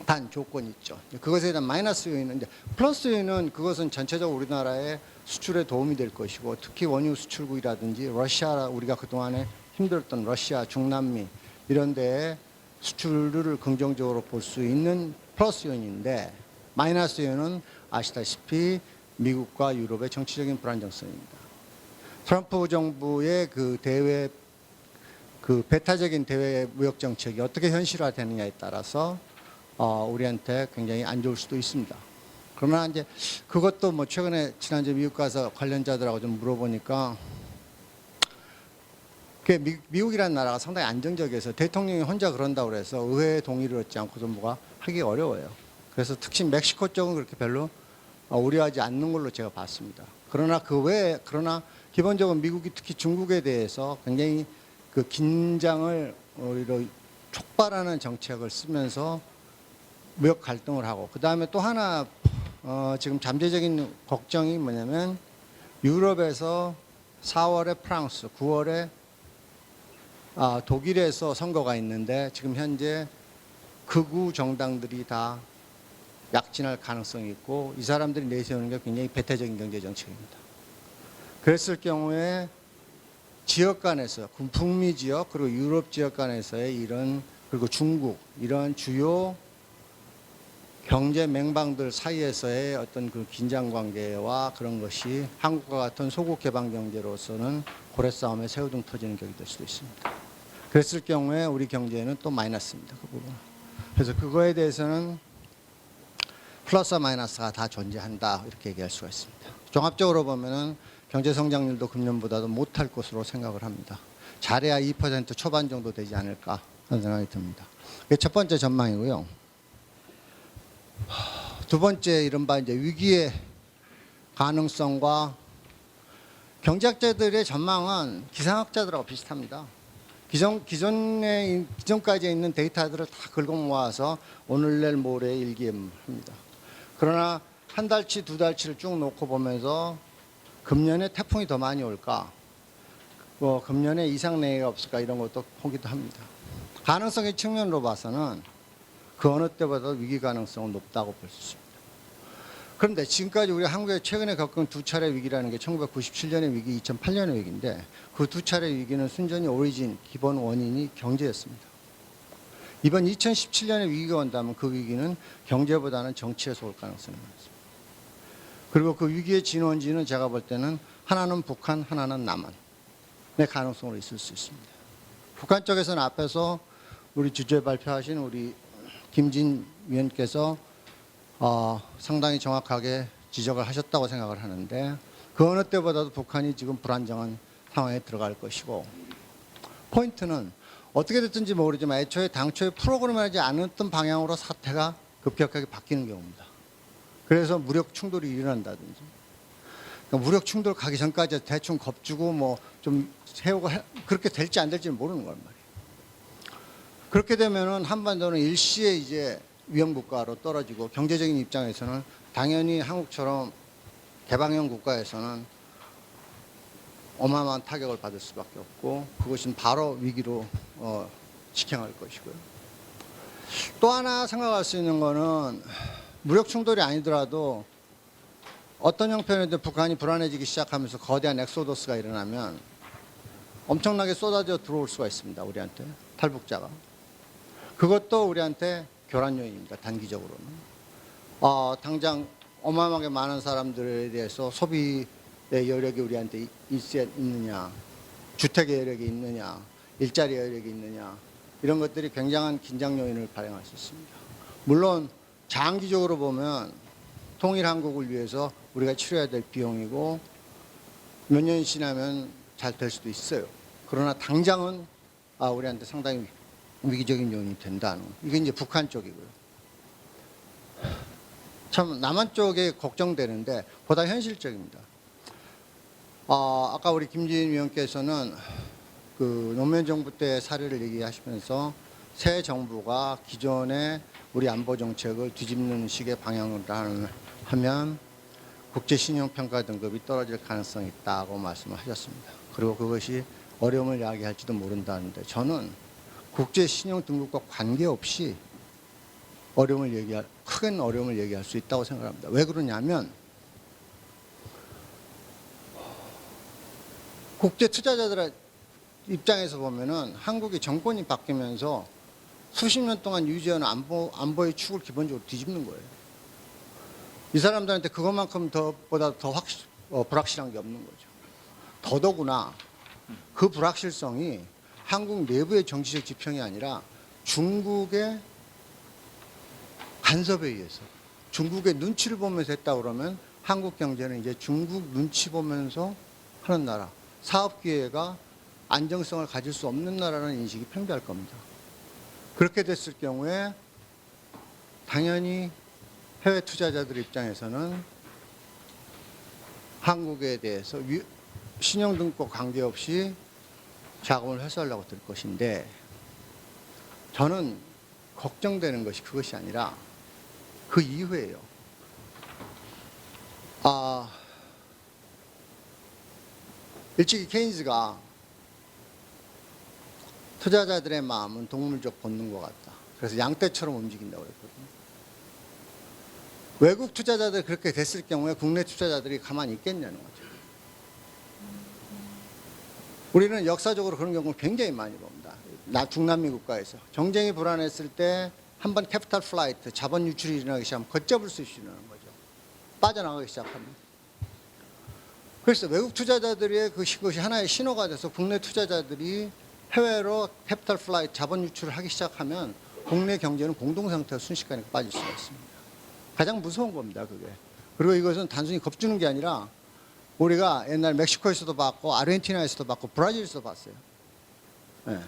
[SPEAKER 3] 단 조건이 있죠. 그것에 대한 마이너스 요인은 이제 플러스 요인은 그것은 전체적으로 우리나라의 수출에 도움이 될 것이고 특히 원유 수출국이라든지 러시아 우리가 그동안에 힘들었던 러시아, 중남미 이런 데에 수출을 긍정적으로 볼 수 있는 플러스 요인인데 마이너스 요인은 아시다시피 미국과 유럽의 정치적인 불안정성입니다. 트럼프 정부의 그 대외 그 배타적인 대외 무역 정책이 어떻게 현실화되느냐에 따라서 우리한테 굉장히 안 좋을 수도 있습니다. 그러나 이제 그것도 뭐 최근에 지난주에 미국 가서 관련자들하고 좀 물어보니까 미국이라는 나라가 상당히 안정적이어서 대통령이 혼자 그런다고 그래서 의회의 동의를 얻지 않고서 뭐가 하기 어려워요. 그래서 특히 멕시코 쪽은 그렇게 별로 우려하지 않는 걸로 제가 봤습니다. 그러나 그 외에 그러나 기본적으로 미국이 특히 중국에 대해서 굉장히 그 긴장을 오히려 촉발하는 정책을 쓰면서 무역 갈등을 하고 그 다음에 또 하나 지금 잠재적인 걱정이 뭐냐면 유럽에서 4월에 프랑스, 9월에 독일에서 선거가 있는데 지금 현재 극우 정당들이 다 약진할 가능성이 있고 이 사람들이 내세우는 게 굉장히 배타적인 경제 정책입니다. 그랬을 경우에 지역 간에서 북미 지역 그리고 유럽 지역 간에서의 이런 그리고 중국 이런 주요 경제 맹방들 사이에서의 어떤 그 긴장 관계와 그런 것이 한국과 같은 소국 개방 경제로서는 고래 싸움에 새우등 터지는 격이 될 수도 있습니다. 그랬을 경우에 우리 경제는 또 마이너스입니다. 그 부분. 그래서 그거에 대해서는 플러스와 마이너스가 다 존재한다 이렇게 얘기할 수가 있습니다. 종합적으로 보면은 경제 성장률도 금년보다도 못할 것으로 생각을 합니다. 잘해야 2% 초반 정도 되지 않을까 하는 생각이 듭니다. 그게 첫 번째 전망이고요. 두 번째 이른바 이제 위기의 가능성과 경제학자들의 전망은 기상학자들하고 비슷합니다. 기존까지 있는 데이터들을 다 긁어 모아서 오늘 내일 모레 일기합니다. 그러나 한 달치 두 달치를 쭉 놓고 보면서 금년에 태풍이 더 많이 올까, 금년에 이상 냉해가 없을까 이런 것도 보기도 합니다. 가능성의 측면으로 봐서는 그 어느 때보다 위기 가능성은 높다고 볼 수 있습니다. 그런데 지금까지 우리 한국에 최근에 겪은 두 차례 위기라는 게 1997년의 위기, 2008년의 위기인데 그 두 차례 위기는 순전히 오리진, 기본 원인이 경제였습니다. 이번 2017년의 위기가 온다면 그 위기는 경제보다는 정치에서 올 가능성이 많습니다. 그리고 그 위기의 진원지는 제가 볼 때는 하나는 북한, 하나는 남한의 가능성으로 있을 수 있습니다. 북한 쪽에서는 앞에서 우리 주주에 발표하신 우리 김진 위원께서 상당히 정확하게 지적을 하셨다고 생각을 하는데 그 어느 때보다도 북한이 지금 불안정한 상황에 들어갈 것이고 포인트는 어떻게 됐든지 모르지만 애초에 당초에 프로그램하지 않았던 방향으로 사태가 급격하게 바뀌는 경우입니다. 그래서 무력 충돌이 일어난다든지 그러니까 무력 충돌 가기 전까지 대충 겁주고 뭐 좀 세우고 그렇게 될지 안 될지는 모르는 거란 말이에요. 그렇게 되면은 한반도는 일시에 이제 위험 국가로 떨어지고 경제적인 입장에서는 당연히 한국처럼 개방형 국가에서는 어마어마한 타격을 받을 수밖에 없고 그것은 바로 위기로 직행할 것이고요. 또 하나 생각할 수 있는 거는 무력 충돌이 아니더라도 어떤 형편이든 북한이 불안해지기 시작하면서 거대한 엑소더스가 일어나면 엄청나게 쏟아져 들어올 수가 있습니다. 우리한테 탈북자가. 그것도 우리한테 교란 요인입니다. 단기적으로는. 당장 어마어마하게 많은 사람들에 대해서 소비의 여력이 우리한테 있느냐, 주택의 여력이 있느냐, 일자리 여력이 있느냐, 이런 것들이 굉장한 긴장 요인을 발생할 수 있습니다. 물론 장기적으로 보면 통일 한국을 위해서 우리가 치러야 될 비용이고 몇 년이 지나면 잘 될 수도 있어요. 그러나 당장은 우리한테 상당히 위기적인 요인이 된다는, 이게 이제 북한 쪽이고요. 참 남한 쪽에 걱정되는데 보다 현실적입니다. 아까 우리 김지인 위원께서는 그 노무현 정부 때 사례를 얘기하시면서 새 정부가 기존의 우리 안보 정책을 뒤집는 식의 방향으로 하면 국제 신용평가 등급이 떨어질 가능성이 있다고 말씀을 하셨습니다. 그리고 그것이 어려움을 야기할지도 모른다는데, 저는 국제 신용 등급과 관계없이 큰 어려움을 얘기할 수 있다고 생각합니다. 왜 그러냐면 국제 투자자들의 입장에서 보면은 한국이 정권이 바뀌면서 수십 년 동안 유지한 안보의 축을 기본적으로 뒤집는 거예요. 이 사람들한테 그것만큼 보다 더 불확실한 게 없는 거죠. 더더구나 그 불확실성이 한국 내부의 정치적 지평이 아니라 중국의 간섭에 의해서, 중국의 눈치를 보면서 했다 그러면 한국 경제는 이제 중국 눈치 보면서 하는 나라, 사업 기회가 안정성을 가질 수 없는 나라라는 인식이 팽배할 겁니다. 그렇게 됐을 경우에 당연히 해외 투자자들 입장에서는 한국에 대해서 신용등급과 관계없이 자금을 회수하려고 들 것인데, 저는 걱정되는 것이 그것이 아니라 그 이후에요. 일찍이 케인즈가 투자자들의 마음은 동물적 본능과 같다, 그래서 양떼처럼 움직인다고 그랬거든요. 외국 투자자들 그렇게 됐을 경우에 국내 투자자들이 가만히 있겠냐는 거죠. 우리는 역사적으로 그런 경우를 굉장히 많이 봅니다. 중남미 국가에서 경쟁이 불안했을 때 한번 캐피탈 플라이트, 자본 유출이 일어나기 시작하면 걷잡을 수 있는 거죠. 빠져나가기 시작하면. 그래서 외국 투자자들의 그것이 하나의 신호가 돼서 국내 투자자들이 해외로 캐피탈 플라이트, 자본 유출을 하기 시작하면 국내 경제는 공동상태로 순식간에 빠질 수가 있습니다. 가장 무서운 겁니다, 그게. 그리고 이것은 단순히 겁주는 게 아니라 우리가 옛날 멕시코에서도 봤고 아르헨티나에서도 봤고 브라질에서도 봤어요. 네.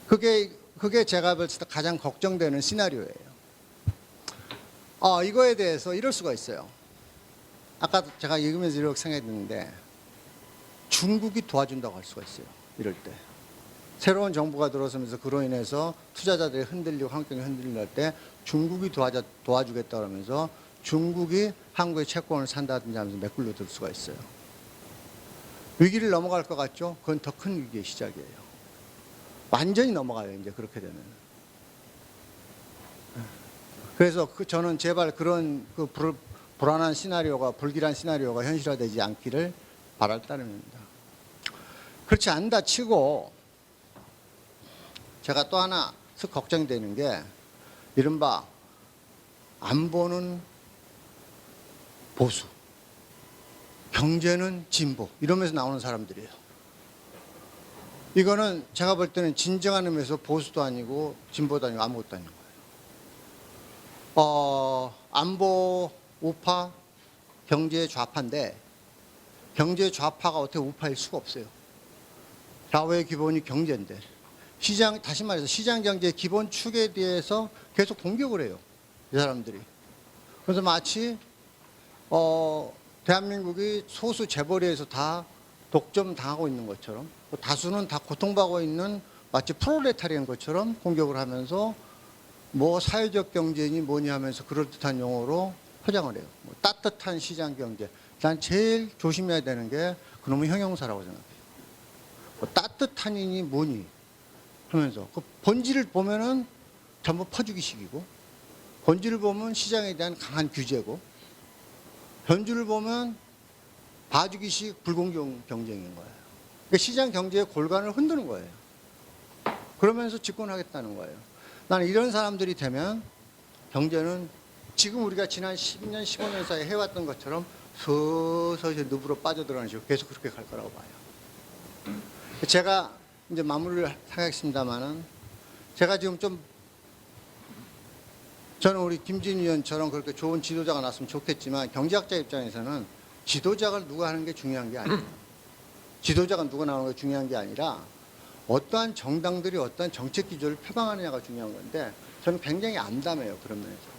[SPEAKER 3] 그게 제가 봤을 때 가장 걱정되는 시나리오예요. 이거에 대해서 이럴 수가 있어요. 아까 제가 읽으면서 이렇게 생각이 드는데, 중국이 도와준다고 할 수가 있어요. 이럴 때. 새로운 정부가 들어서면서 그로 인해서 투자자들이 흔들리고 환경이 흔들릴 때 중국이 도와주겠다 그러면서 중국이 한국의 채권을 산다든지 하면서 메꿀려 들 수가 있어요. 위기를 넘어갈 것 같죠? 그건 더 큰 위기의 시작이에요. 완전히 넘어가요, 이제 그렇게 되면. 그래서 저는 제발 그런 불안한 시나리오가, 불길한 시나리오가 현실화되지 않기를 바랄 따름입니다. 그렇지 않다 치고 제가 또 하나 걱정이 되는 게, 이른바 안보는 보수, 경제는 진보, 이러면서 나오는 사람들이에요. 이거는 제가 볼 때는 진정한 의미에서 보수도 아니고 진보도 아니고 아무것도 아닌 거예요. 안보 우파, 경제 좌파인데 경제 좌파가 어떻게 우파일 수가 없어요. 좌우의 기본이 경제인데, 다시 말해서 시장 경제의 기본 축에 대해서 계속 공격을 해요, 이 사람들이. 그래서 마치 대한민국이 소수 재벌에서 다 독점 당하고 있는 것처럼, 다수는 다 고통받고 있는 마치 프롤레타리안 것처럼 공격을 하면서 뭐 사회적 경제니 뭐니 하면서 그럴듯한 용어로 포장을 해요. 뭐 따뜻한 시장 경제. 난 제일 조심해야 되는 게 그놈의 형용사라고 생각해요. 뭐 따뜻한이니 뭐니 하면서 그 본질을 보면은 전부 퍼주기식이고, 본질을 보면 시장에 대한 강한 규제고, 변주를 보면 봐주기식 불공정 경쟁인 거예요. 그러니까 시장 경제의 골간을 흔드는 거예요. 그러면서 집권하겠다는 거예요. 나는 이런 사람들이 되면 경제는 지금 우리가 지난 10년, 15년 사이에 해왔던 것처럼 서서히 늪으로 빠져들어가는 식으로 계속 그렇게 갈 거라고 봐요. 제가 이제 마무리를 하겠습니다만은, 제가 지금 좀, 저는 우리 김진 의원처럼 그렇게 좋은 지도자가 났으면 좋겠지만, 경제학자 입장에서는 지도자가 누가 하는 게 중요한 게 아니에요. 지도자가 누가 나오는 게 중요한 게 아니라 어떠한 정당들이 어떠한 정책 기조를 표방하느냐가 중요한 건데, 저는 굉장히 암담해요, 그런 면에서.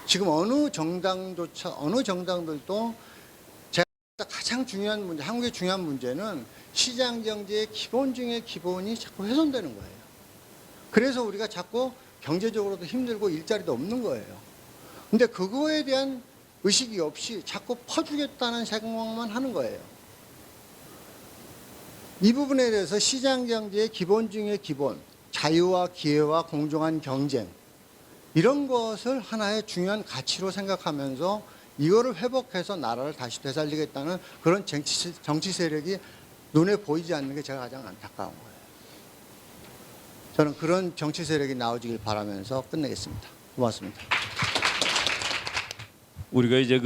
[SPEAKER 3] 지금 어느 정당들도 제가 가장 중요한 문제, 한국의 중요한 문제는 시장 경제의 기본 중에 기본이 자꾸 훼손되는 거예요. 그래서 우리가 자꾸 경제적으로도 힘들고 일자리도 없는 거예요. 근데 그거에 대한 의식이 없이 자꾸 퍼주겠다는 생각만 하는 거예요. 이 부분에 대해서 시장 경제의 기본 중에 기본, 자유와 기회와 공정한 경쟁, 이런 것을 하나의 중요한 가치로 생각하면서 이거를 회복해서 나라를 다시 되살리겠다는 그런 정치 세력이 눈에 보이지 않는 게 제가 가장 안타까운 거예요. 저는 그런 정치 세력이 나오길 바라면서 끝내겠습니다. 고맙습니다.
[SPEAKER 4] 우리가 이제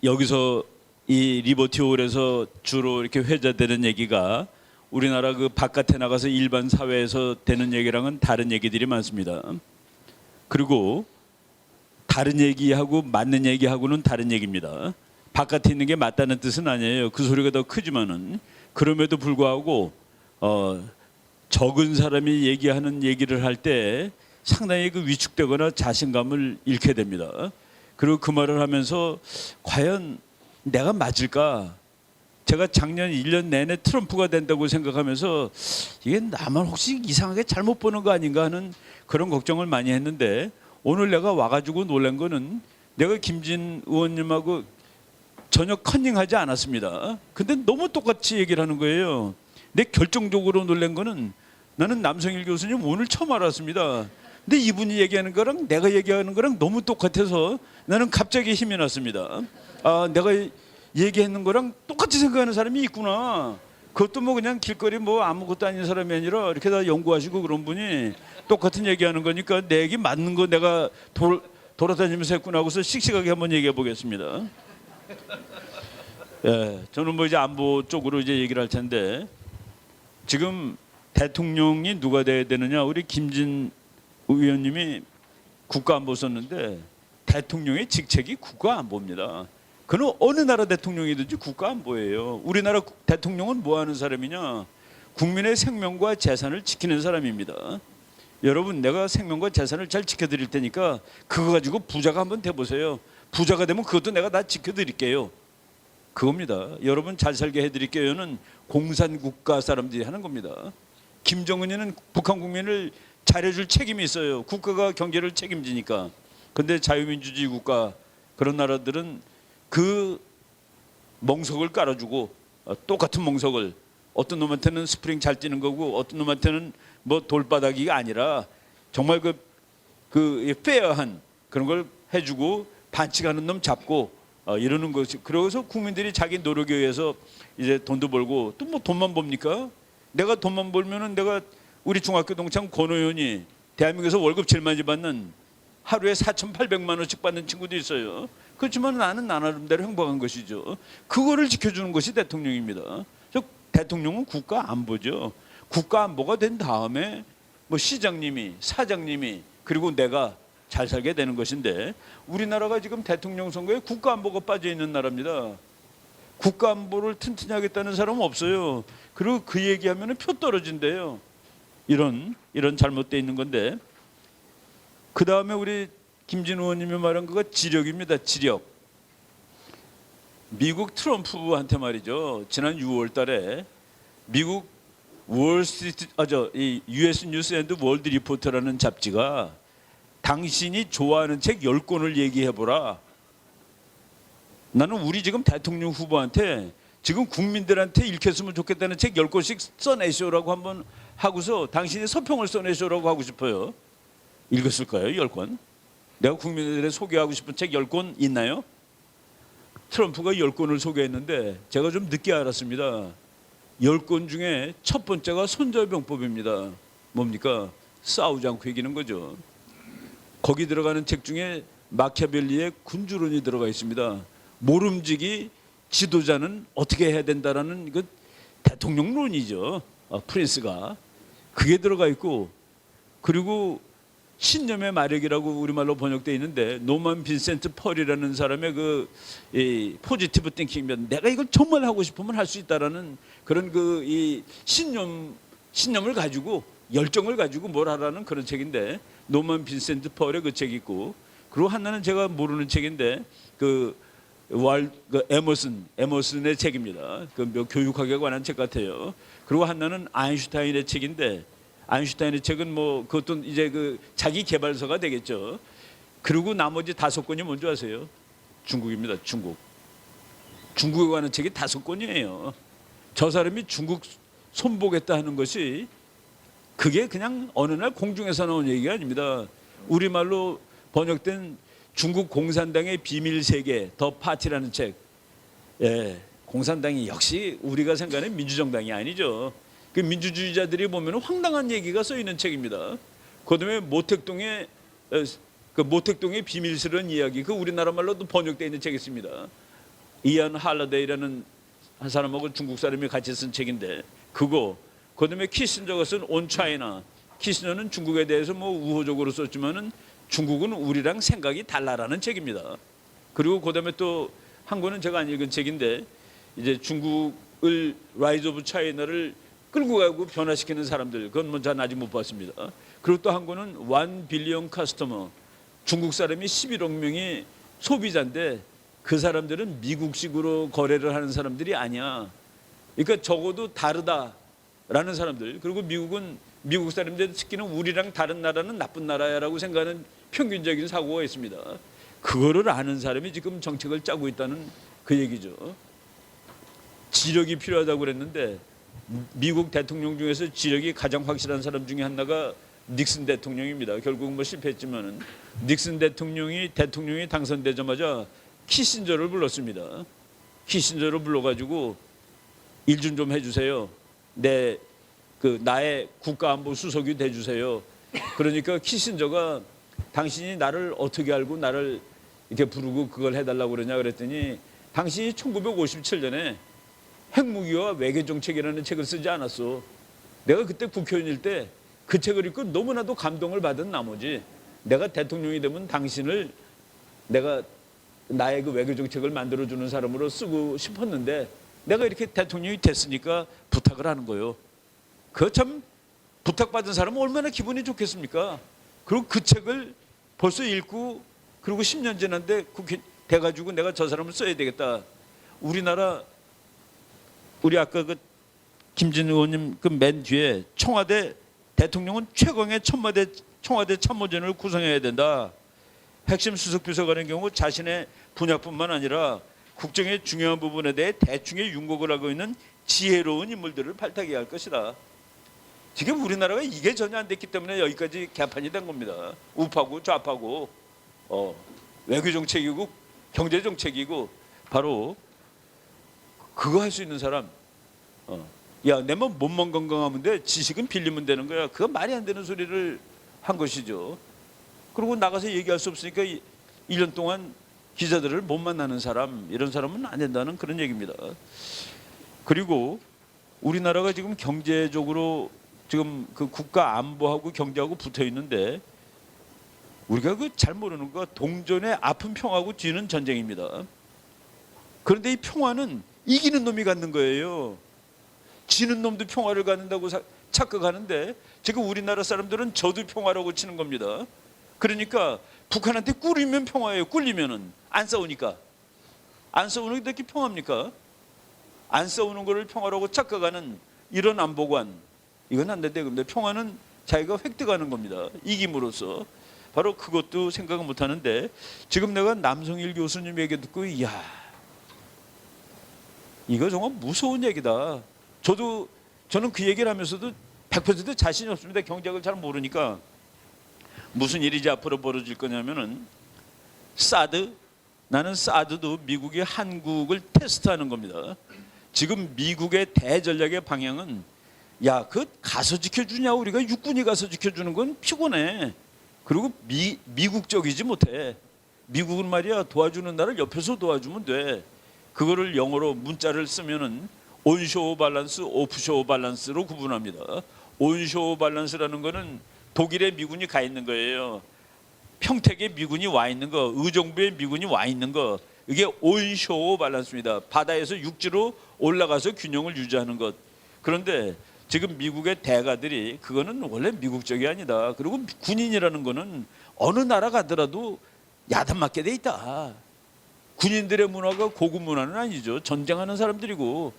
[SPEAKER 4] 여기서 이 리버티 홀에서 주로 이렇게 회자되는 얘기가 우리나라 그 바깥에 나가서 일반 사회에서 되는 얘기랑은 다른 얘기들이 많습니다. 그리고 다른 얘기하고 맞는 얘기하고는 다른 얘기입니다. 바깥에 있는 게 맞다는 뜻은 아니에요. 그 소리가 더 크지만은, 그럼에도 불구하고 적은 사람이 얘기하는 얘기를 할 때 상당히 그 위축되거나 자신감을 잃게 됩니다. 그리고 그 말을 하면서 과연 내가 맞을까? 제가 작년 1년 내내 트럼프가 된다고 생각하면서 이게 나만 혹시 이상하게 잘못 보는 거 아닌가 하는 그런 걱정을 많이 했는데, 오늘 내가 와가지고 놀란 거는 내가 김진 의원님하고 전혀 컨닝하지 않았습니다. 근데 너무 똑같이 얘기를 하는 거예요. 근데 결정적으로 놀란 거는 나는 남성일 교수님 오늘 처음 알았습니다. 근데 이분이 얘기하는 거랑 내가 얘기하는 거랑 너무 똑같아서 나는 갑자기 힘이 났습니다. 아, 내가 얘기했는 거랑 똑같이 생각하는 사람이 있구나. 그것도 뭐 그냥 길거리 뭐 아무것도 아닌 사람이 아니라 이렇게 다 연구하시고 그런 분이 똑같은 얘기하는 거니까 내 얘기 맞는 거 내가 돌아다니면서 했구나 하고서 씩씩하게 한번 얘기해 보겠습니다. 예, 저는 뭐 이제 안보 쪽으로 이제 얘기를 할 텐데, 지금 대통령이 누가 돼야 되느냐, 우리 김진 의원님이 국가안보 썼는데 대통령의 직책이 국가안보입니다. 그는 어느 나라 대통령이든지 국가안보예요. 우리나라 대통령은 뭐 하는 사람이냐? 국민의 생명과 재산을 지키는 사람입니다. 여러분, 내가 생명과 재산을 잘 지켜드릴 테니까 그거 가지고 부자가 한번 돼보세요. 부자가 되면 그것도 내가 다 지켜드릴게요. 그겁니다. 여러분 잘 살게 해드릴게요는 공산국가 사람들이 하는 겁니다. 김정은이는 북한 국민을 잘해줄 책임이 있어요. 국가가 경제를 책임지니까. 근데 자유민주주의 국가, 그런 나라들은 그 멍석을 깔아주고, 똑같은 멍석을, 어떤 놈한테는 스프링 잘 뛰는 거고 어떤 놈한테는 뭐 돌바닥이가 아니라 정말 그 페어한 그런 걸 해주고 반칙하는 놈 잡고 이러는 것이. 그래서 국민들이 자기 노력에 의해서 이제 돈도 벌고, 또 뭐 돈만 봅니까? 내가 돈만 벌면은, 내가 우리 중학교 동창 권 의원이 대한민국에서 월급 제일 많이 받는, 하루에 4,800만 원씩 받는 친구도 있어요. 그렇지만 나는 나름대로 행복한 것이죠. 그거를 지켜주는 것이 대통령입니다. 대통령은 국가 안보죠. 국가 안보가 된 다음에 뭐 시장님이, 사장님이, 그리고 내가 잘 살게 되는 것인데, 우리나라가 지금 대통령 선거에 국가 안보가 빠져 있는 나라입니다. 국가 안보를 튼튼히 하겠다는 사람은 없어요. 그리고 그 얘기하면은 표 떨어진대요. 이런 잘못돼 있는 건데, 그 다음에 우리 김진 의원님이 말한 거가 지력입니다. 지력. 미국 트럼프한테 말이죠. 지난 6월달에 미국 월스트리트, 이 US 뉴스 앤드 월드 리포터라는 잡지가 당신이 좋아하는 책 10권을 얘기해보라. 나는 우리 지금 대통령 후보한테 지금 국민들한테 읽혔으면 좋겠다는 책 10권씩 써내쇼라고 한번 하고서 당신이 서평을 써내쇼라고 하고 싶어요. 읽었을까요? 10권? 내가 국민들에 소개하고 싶은 책 10권 있나요? 트럼프가 10권을 소개했는데 제가 좀 늦게 알았습니다. 10권 중에 첫 번째가 손자병법입니다. 뭡니까? 싸우지 않고 이기는 거죠. 거기 들어가는 책 중에 마키아벨리의 군주론이 들어가 있습니다. 모름지기 지도자는 어떻게 해야 된다라는 그 대통령론이죠. 프린스가 그게 들어가 있고, 그리고 신념의 마력이라고 우리말로 번역되어 있는데 노만 빈센트 펄이라는 사람의 이 포지티브 띵킹입니다. 내가 이걸 정말 하고 싶으면 할 수 있다라는 그런 이 신념을 가지고 열정을 가지고 뭘 하라는 그런 책인데, 노만 빈센트 펄의 그 책이 있고, 그리고 하나는 제가 모르는 책인데 에머슨의 책입니다. 교육학에 관한 책 같아요. 그리고 하나는 아인슈타인의 책인데, 아인슈타인의 책은 그것도 이제 자기 개발서가 되겠죠. 그리고 나머지 5권이 뭔지 아세요? 중국입니다. 중국에 관한 책이 5권이에요. 저 사람이 중국 손보겠다 하는 것이 그게 그냥 어느 날 공중에서 나온 얘기가 아닙니다. 우리말로 번역된 중국 공산당의 비밀 세계 더 파티라는 책. 예, 공산당이 역시 우리가 생각하는 민주정당이 아니죠. 그 민주주의자들이 보면 황당한 얘기가 써 있는 책입니다. 그다음에 모택동의 비밀스러운 이야기, 그 우리나라 말로도 번역되어 있는 책이 있습니다. 이안 할러데이라는 한 사람하고 중국 사람이 같이 쓴 책인데 그거. 그다음에 키신저가 쓴 온 차이나. 키신저는 중국에 대해서 우호적으로 썼지만은 중국은 우리랑 생각이 달라라는 책입니다. 그리고 그다음에 또 한 권은 제가 안 읽은 책인데, 이제 중국을 라이즈 오브 차이나를 끌고 가고 변화시키는 사람들, 그건 전 아직 못 봤습니다. 그리고 또 한 권은 1 빌리언 커스터머, 중국 사람이 11억 명이 소비자인데 그 사람들은 미국식으로 거래를 하는 사람들이 아니야. 그러니까 적어도 다르다라는 사람들. 그리고 미국은 미국 사람들 특히는 우리랑 다른 나라는 나쁜 나라야라고 생각하는 평균적인 사고가 있습니다. 그거를 아는 사람이 지금 정책을 짜고 있다는 그 얘기죠. 지력이 필요하다고 그랬는데 미국 대통령 중에서 지력이 가장 확실한 사람 중에 하나가 닉슨 대통령입니다. 결국은 실패했지만은 닉슨 대통령이 당선되자마자 키신저를 불렀습니다. 키신저를 불러가지고 일 좀 해주세요. 나의 국가안보 수석이 돼주세요. 그러니까 키신저가 당신이 나를 어떻게 알고 나를 이렇게 부르고 그걸 해달라고 그러냐 그랬더니, 당신이 1957년에 핵무기와 외교정책이라는 책을 쓰지 않았어. 내가 그때 국회의원일 때 그 책을 읽고 너무나도 감동을 받은 나머지 내가 대통령이 되면 당신을 나의 그 외교정책을 만들어주는 사람으로 쓰고 싶었는데 내가 이렇게 대통령이 됐으니까 부탁을 하는 거예요. 그 참 부탁받은 사람은 얼마나 기분이 좋겠습니까? 그리고 그 책을 벌써 읽고, 그리고 10년 지났는데 국회 돼가지고 내가 저 사람을 써야 되겠다. 우리 아까 김진 의원님 맨 뒤에 청와대 대통령은 최강의 청와대 참모진을 구성해야 된다. 핵심 수석비서관의 경우 자신의 분야뿐만 아니라 국정의 중요한 부분에 대해 대충의 윤곽을 하고 있는 지혜로운 인물들을 발탁해야 할 것이다. 지금 우리나라가 이게 전혀 안 됐기 때문에 여기까지 개판이 된 겁니다. 우파고 좌파고 외교정책이고 경제정책이고, 바로 그거 할 수 있는 사람. 내만 몸만 건강하면 돼, 지식은 빌리면 되는 거야. 그거 말이 안 되는 소리를 한 것이죠. 그리고 나가서 얘기할 수 없으니까 1년 동안 기자들을 못 만나는 사람, 이런 사람은 안 된다는 그런 얘기입니다. 그리고 우리나라가 지금 경제적으로 지금 그 국가 안보하고 경제하고 붙어 있는데, 우리가 잘 모르는 거 동전의 앞은 평화고 뒤는 전쟁입니다. 그런데 이 평화는 이기는 놈이 갖는 거예요. 지는 놈도 평화를 갖는다고 착각하는데, 지금 우리나라 사람들은 저도 평화라고 치는 겁니다. 그러니까 북한한테 꿀이면 평화예요. 꿀리면은 안 싸우니까. 안 싸우는 게 어떻게 평화입니까? 안 싸우는 거를 평화라고 착각하는 이런 안보관, 이건 안 된다. 근데 평화는 자기가 획득하는 겁니다. 이김으로써. 바로 그것도 생각을 못 하는데, 지금 내가 남성일 교수님 얘기 듣고, 이야, 이거 정말 무서운 얘기다. 저는 그 얘기를 하면서도 100% 자신이 없습니다. 경제학을 잘 모르니까. 무슨 일이 이제 앞으로 벌어질 거냐면은 사드, 나는 사드도 미국이 한국을 테스트하는 겁니다. 지금 미국의 대전략의 방향은 야, 그 가서 지켜주냐, 우리가 육군이 가서 지켜주는 건 피곤해. 그리고 미국적이지 못해. 미국은 말이야 도와주는 나를 옆에서 도와주면 돼. 그거를 영어로 문자를 쓰면은 온쇼어 밸런스, 오프쇼어 밸런스로 구분합니다. 온쇼어 밸런스라는 거는 독일에 미군이 가 있는 거예요. 평택에 미군이 와 있는 거, 의정부에 미군이 와 있는 거, 이게 온쇼어 밸런스입니다. 바다에서 육지로 올라가서 균형을 유지하는 것. 그런데 지금 미국의 대가들이 그거는 원래 미국적이 아니다. 그리고 군인이라는 거는 어느 나라 가더라도 야단 맞게 돼 있다. 군인들의 문화가 고급 문화는 아니죠. 전쟁하는 사람들이고,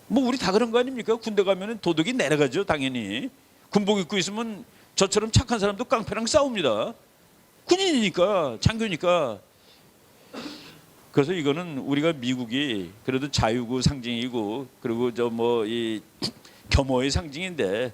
[SPEAKER 4] 뭐 우리 다 그런 거 아닙니까? 군대 가면은 도덕이 내려가죠, 당연히. 군복 입고 있으면 저처럼 착한 사람도 깡패랑 싸웁니다. 군인이니까, 장교니까. 그래서 이거는 우리가 미국이 그래도 자유구 상징이고, 그리고 저 뭐 이 겸허의 상징인데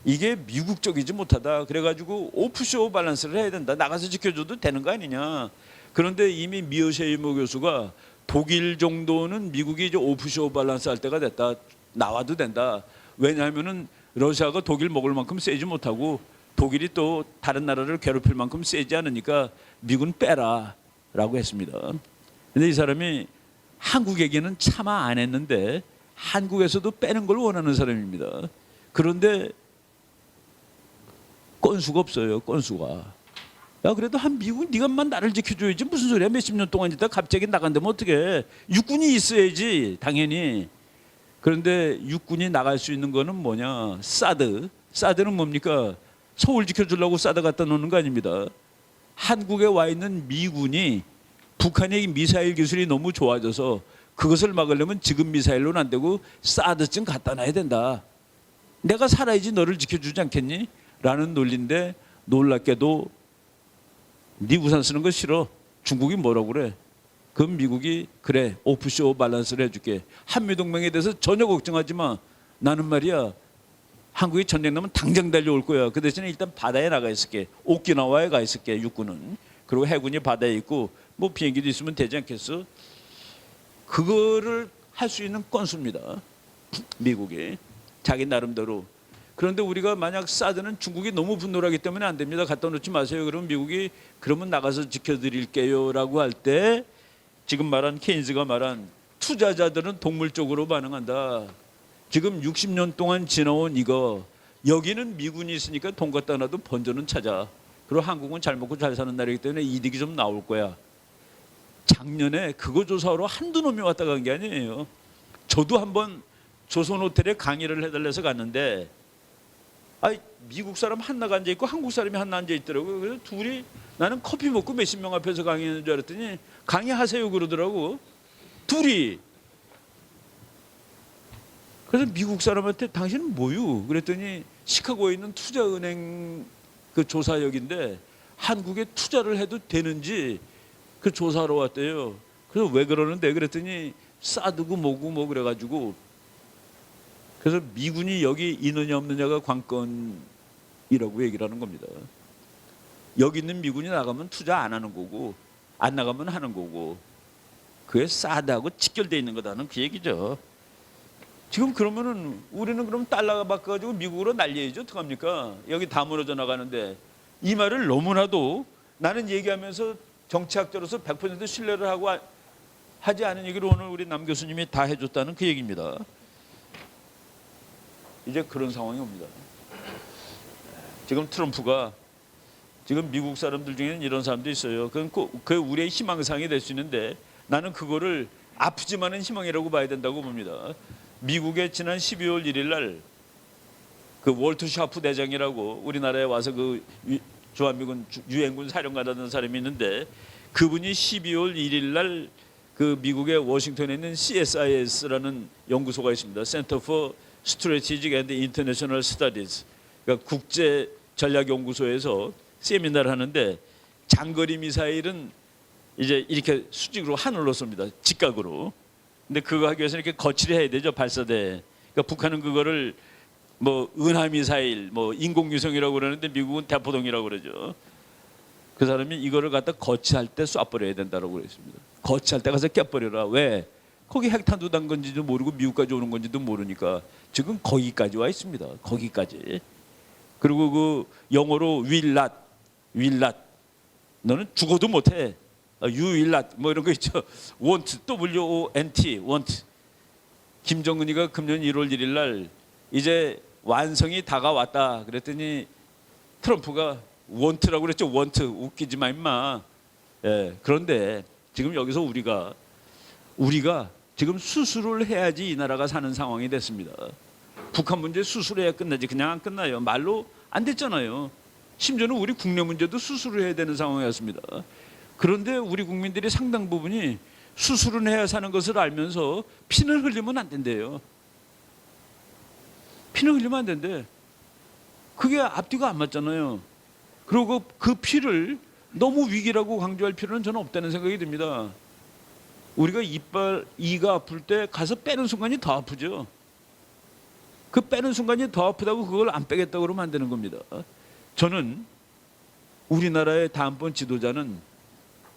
[SPEAKER 4] 이게 미국적이지 못하다. 그래가지고 오프쇼 밸런스를 해야 된다. 나가서 지켜줘도 되는 거 아니냐. 그런데 이미 미어셰이모 교수가 독일 정도는 미국이 이제 오프쇼 밸런스 할 때가 됐다. 나와도 된다. 왜냐하면은 러시아가 독일 먹을 만큼 세지 못하고 독일이 또 다른 나라를 괴롭힐 만큼 세지 않으니까 미군 빼라라고 했습니다. 근데 이 사람이 한국 얘기는 차마 안 했는데 한국에서도 빼는 걸 원하는 사람입니다. 그런데 건수가 없어요. 건수가. 야, 그래도 한 미국 네가만 나를 지켜줘야지. 무슨 소리야. 몇십 년 동안 있다 갑자기 나간다면 어떡해. 육군이 있어야지 당연히. 그런데 육군이 나갈 수 있는 거는 뭐냐. 사드. 사드는 뭡니까. 서울 지켜주려고 사드 갖다 놓는 거 아닙니다. 한국에 와 있는 미군이 북한의 미사일 기술이 너무 좋아져서 그것을 막으려면 지금 미사일로는 안 되고 사드쯤 갖다 놔야 된다. 내가 살아야지 너를 지켜주지 않겠니? 라는 논리인데 놀랍게도 네 우산 쓰는 거 싫어. 중국이 뭐라고 그래? 그럼 미국이 그래 오프쇼 밸런스를 해줄게. 한미동맹에 대해서 전혀 걱정하지 마. 나는 말이야 한국이 전쟁 나면 당장 달려올 거야. 그 대신에 일단 바다에 나가 있을게. 오키나와에 가 있을게. 육군은. 그리고 해군이 바다에 있고 뭐 비행기도 있으면 되지 않겠어? 그거를 할 수 있는 건수입니다. 미국이 자기 나름대로. 그런데 우리가 만약 사드는 중국이 너무 분노를 하기 때문에 안 됩니다. 갖다 놓지 마세요. 그러면 미국이 그러면 나가서 지켜드릴게요라고 할 때 지금 말한 케인즈가 말한 투자자들은 동물적으로 반응한다. 지금 60년 동안 지나온 이거 여기는 미군이 있으니까 돈 갖다 놔도 번전은 찾아. 그리고 한국은 잘 먹고 잘 사는 나라이기 때문에 이득이 좀 나올 거야. 작년에 그거 조사하러 한두 놈이 왔다 간 게 아니에요. 저도 한번 조선 호텔에 강의를 해달래서 갔는데 미국 사람 하나 앉아 있고 한국 사람이 하나 앉아 있더라고요. 그래서 둘이 나는 커피 먹고 몇십 명 앞에서 강의하는 줄 알았더니 강의하세요 그러더라고. 둘이. 그래서 미국 사람한테 당신은 뭐유? 그랬더니 시카고에 있는 투자은행 그 조사역인데 한국에 투자를 해도 되는지 그 조사하러 왔대요. 그래서 왜 그러는데 그랬더니 사드고 뭐고 뭐 그래가지고 그래서 미군이 여기 있느냐 없느냐가 관건이라고 얘기를 하는 겁니다. 여기 있는 미군이 나가면 투자 안 하는 거고 안 나가면 하는 거고 그게 사드하고 직결되어 있는 거다는 그 얘기죠. 지금 그러면은 우리는 그럼 달러가 바꿔가지고 미국으로 날려야죠. 어떡합니까? 여기 다 무너져 나가는데 이 말을 너무나도 나는 얘기하면서 정치학자로서 100% 신뢰를 하고 하지 않은 얘기를 오늘 우리 남 교수님이 다 해줬다는 그 얘기입니다. 이제 그런 상황이 옵니다. 지금 트럼프가 지금 미국 사람들 중에는 이런 사람도 있어요. 그 우리의 희망상이 될 수 있는데 나는 그거를 아프지만은 희망이라고 봐야 된다고 봅니다. 미국의 지난 12월 1일 날 그 월터 샤프 대장이라고 우리나라에 와서 그 주한미군 유엔군 사령관이라는 사람이 있는데 그분이 12월 1일 날 그 미국의 워싱턴에 있는 CSIS라는 연구소가 있습니다. Center for Strategic and International Studies. 그러니까 국제 전략 연구소에서 세미나를 하는데 장거리 미사일은 이제 이렇게 수직으로 하늘로 쏩니다. 직각으로. 근데 그거 하기 위해서 이렇게 거치를 해야 되죠. 발사대. 그러니까 북한은 그거를 뭐 은하 미사일, 뭐 인공위성이라고 그러는데 미국은 대포동이라고 그러죠. 그 사람이 이거를 갖다 거치할 때 쏴버려야 된다고 그랬습니다. 거치할 때 가서 깨버려라. 왜? 거기 핵탄두 단 건지도 모르고 미국까지 오는 건지도 모르니까 지금 거기까지 와 있습니다. 거기까지. 그리고 그 영어로 will not 너는 죽어도 못해. you will not 뭐 이런 거 있죠. won't W-O-N-T won't. 김정은이가 금년 1월 1일 날 이제 완성이 다가왔다 그랬더니 트럼프가 won't라고 그랬죠. want. 웃기지 마 임마. 예, 그런데 지금 여기서 우리가 지금 수술을 해야지 이 나라가 사는 상황이 됐습니다. 북한 문제 수술해야 끝나지 그냥 안 끝나요. 말로 안 됐잖아요. 심지어는 우리 국내 문제도 수술을 해야 되는 상황이었습니다. 그런데 우리 국민들이 상당 부분이 수술은 해야 사는 것을 알면서 피는 흘리면 안 된대요. 피는 흘리면 안 된대. 그게 앞뒤가 안 맞잖아요. 그리고 그 피를 너무 위기라고 강조할 필요는 저는 없다는 생각이 듭니다. 우리가 이가 아플 때 가서 빼는 순간이 더 아프죠. 그 빼는 순간이 더 아프다고 그걸 안 빼겠다고 그러면 안 되는 겁니다. 저는 우리나라의 다음번 지도자는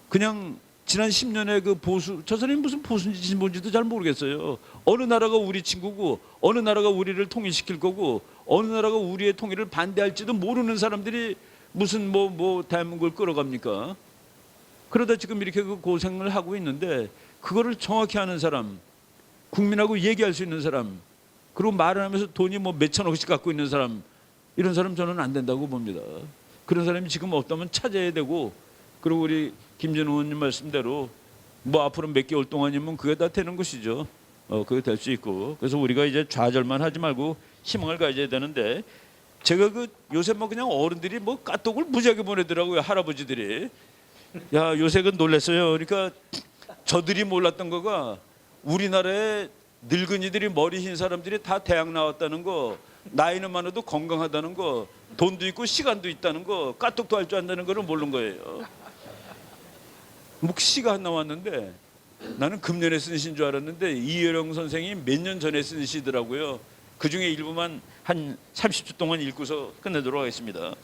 [SPEAKER 4] 그냥 지난 10년의 그 보수, 저 사람이 무슨 보수인지 진보인지도 잘 모르겠어요. 어느 나라가 우리 친구고 어느 나라가 우리를 통일시킬 거고 어느 나라가 우리의 통일을 반대할지도 모르는 사람들이 무슨 뭐 대한민국을 끌어갑니까? 그러다 지금 이렇게 그 고생을 하고 있는데 그거를 정확히 아는 사람, 국민하고 얘기할 수 있는 사람, 그리고 말을 하면서 돈이 뭐 몇천억씩 갖고 있는 사람, 이런 사람 저는 안 된다고 봅니다. 그런 사람이 지금 없다면 찾아야 되고, 그리고 우리 김진우 의원님 말씀대로 뭐 앞으로 몇 개월 동안이면 그게 다 되는 것이죠. 그게 될 수 있고, 그래서 우리가 이제 좌절만 하지 말고 희망을 가져야 되는데, 제가 그 요새 뭐 그냥 어른들이 뭐 까똑을 무지하게 보내더라고요. 할아버지들이. 야, 요새 그 놀랐어요. 그러니까 저들이 몰랐던 거가 우리나라에 늙은이들이 머리 흰 사람들이 다 대학 나왔다는 거, 나이는 많아도 건강하다는 거, 돈도 있고 시간도 있다는 거, 까똑도 할 줄 안다는 거를 모르는 거예요. 뭐 시가 안 나왔는데 나는 금년에 쓴 시인 줄 알았는데 이혜령 선생이 몇 년 전에 쓴 시더라고요. 그중에 일부만 한 30초 동안 읽고서 끝내도록 하겠습니다.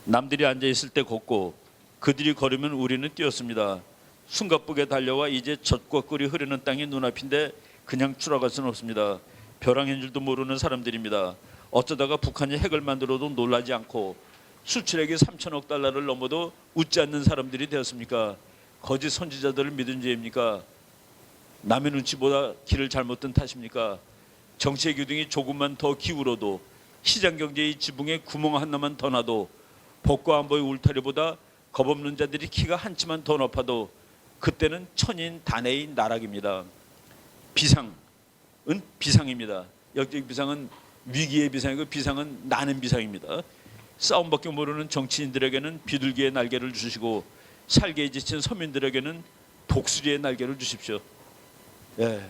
[SPEAKER 4] 남들이 앉아있을 때 걷고 그들이 걸으면 우리는 뛰었습니다. 숨가쁘게 달려와 이제 젖과 꿀이 흐르는 땅이 눈앞인데 그냥 추락할 수는 없습니다. 벼랑인 줄도 모르는 사람들입니다. 어쩌다가 북한이 핵을 만들어도 놀라지 않고 수출액이 3천억 달러를 넘어도 웃지 않는 사람들이 되었습니까? 거짓 선지자들을 믿은 죄입니까? 남의 눈치보다 길을 잘못 든 탓입니까? 정치의 기둥이 조금만 더 기울어도, 시장 경제의 지붕에 구멍 하나만 더 나도, 복과 안보의 울타리보다 겁없는 자들이 키가 한치만 더 높아도 그때는 천인 단해의 나락입니다. 비상은 비상입니다. 역적 비상은 위기의 비상이고 비상은 나는 비상입니다. 싸움밖에 모르는 정치인들에게는 비둘기의 날개를 주시고 살기에 지친 서민들에게는 독수리의 날개를 주십시오. 예,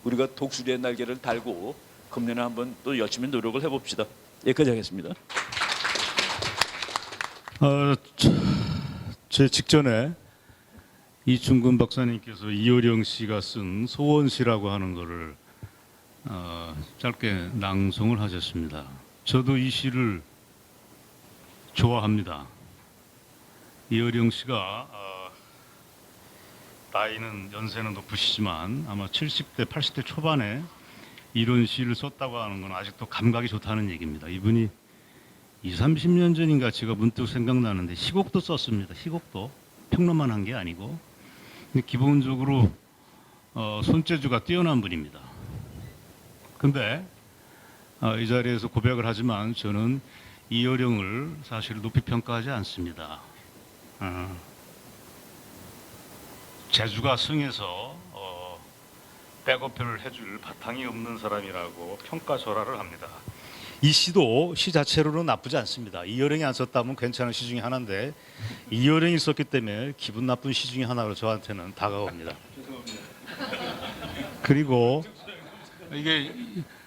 [SPEAKER 4] 우리가 독수리의 날개를 달고 금년에 한번 또 열심히 노력을 해봅시다. 여기까지 하겠습니다.
[SPEAKER 5] 제 직전에 이충근 박사님께서 이효령 씨가 쓴 소원시라고 하는 것을 짧게 낭송을 하셨습니다. 저도 이 시를 좋아합니다. 이효령 씨가 나이는 연세는 높으시지만 아마 70대, 80대 초반에 이런 시를 썼다고 하는 건 아직도 감각이 좋다는 얘기입니다. 이분이 20, 30년 전인가 제가 문득 생각나는데 시곡도 썼습니다. 시곡도 평론만 한 게 아니고. 근데 기본적으로 손재주가 뛰어난 분입니다. 근데 이 자리에서 고백을 하지만 저는 이효령을 사실 높이 평가하지 않습니다. 재주가 승해서 백어표를 해줄 바탕이 없는 사람이라고 평가절하를 합니다. 이 시도 시 자체로는 나쁘지 않습니다. 이효령이 안 썼다면 괜찮은 시 중에 하나인데 이효령이 썼기 때문에 기분 나쁜 시 중에 하나로 저한테는 다가옵니다. 그리고 이게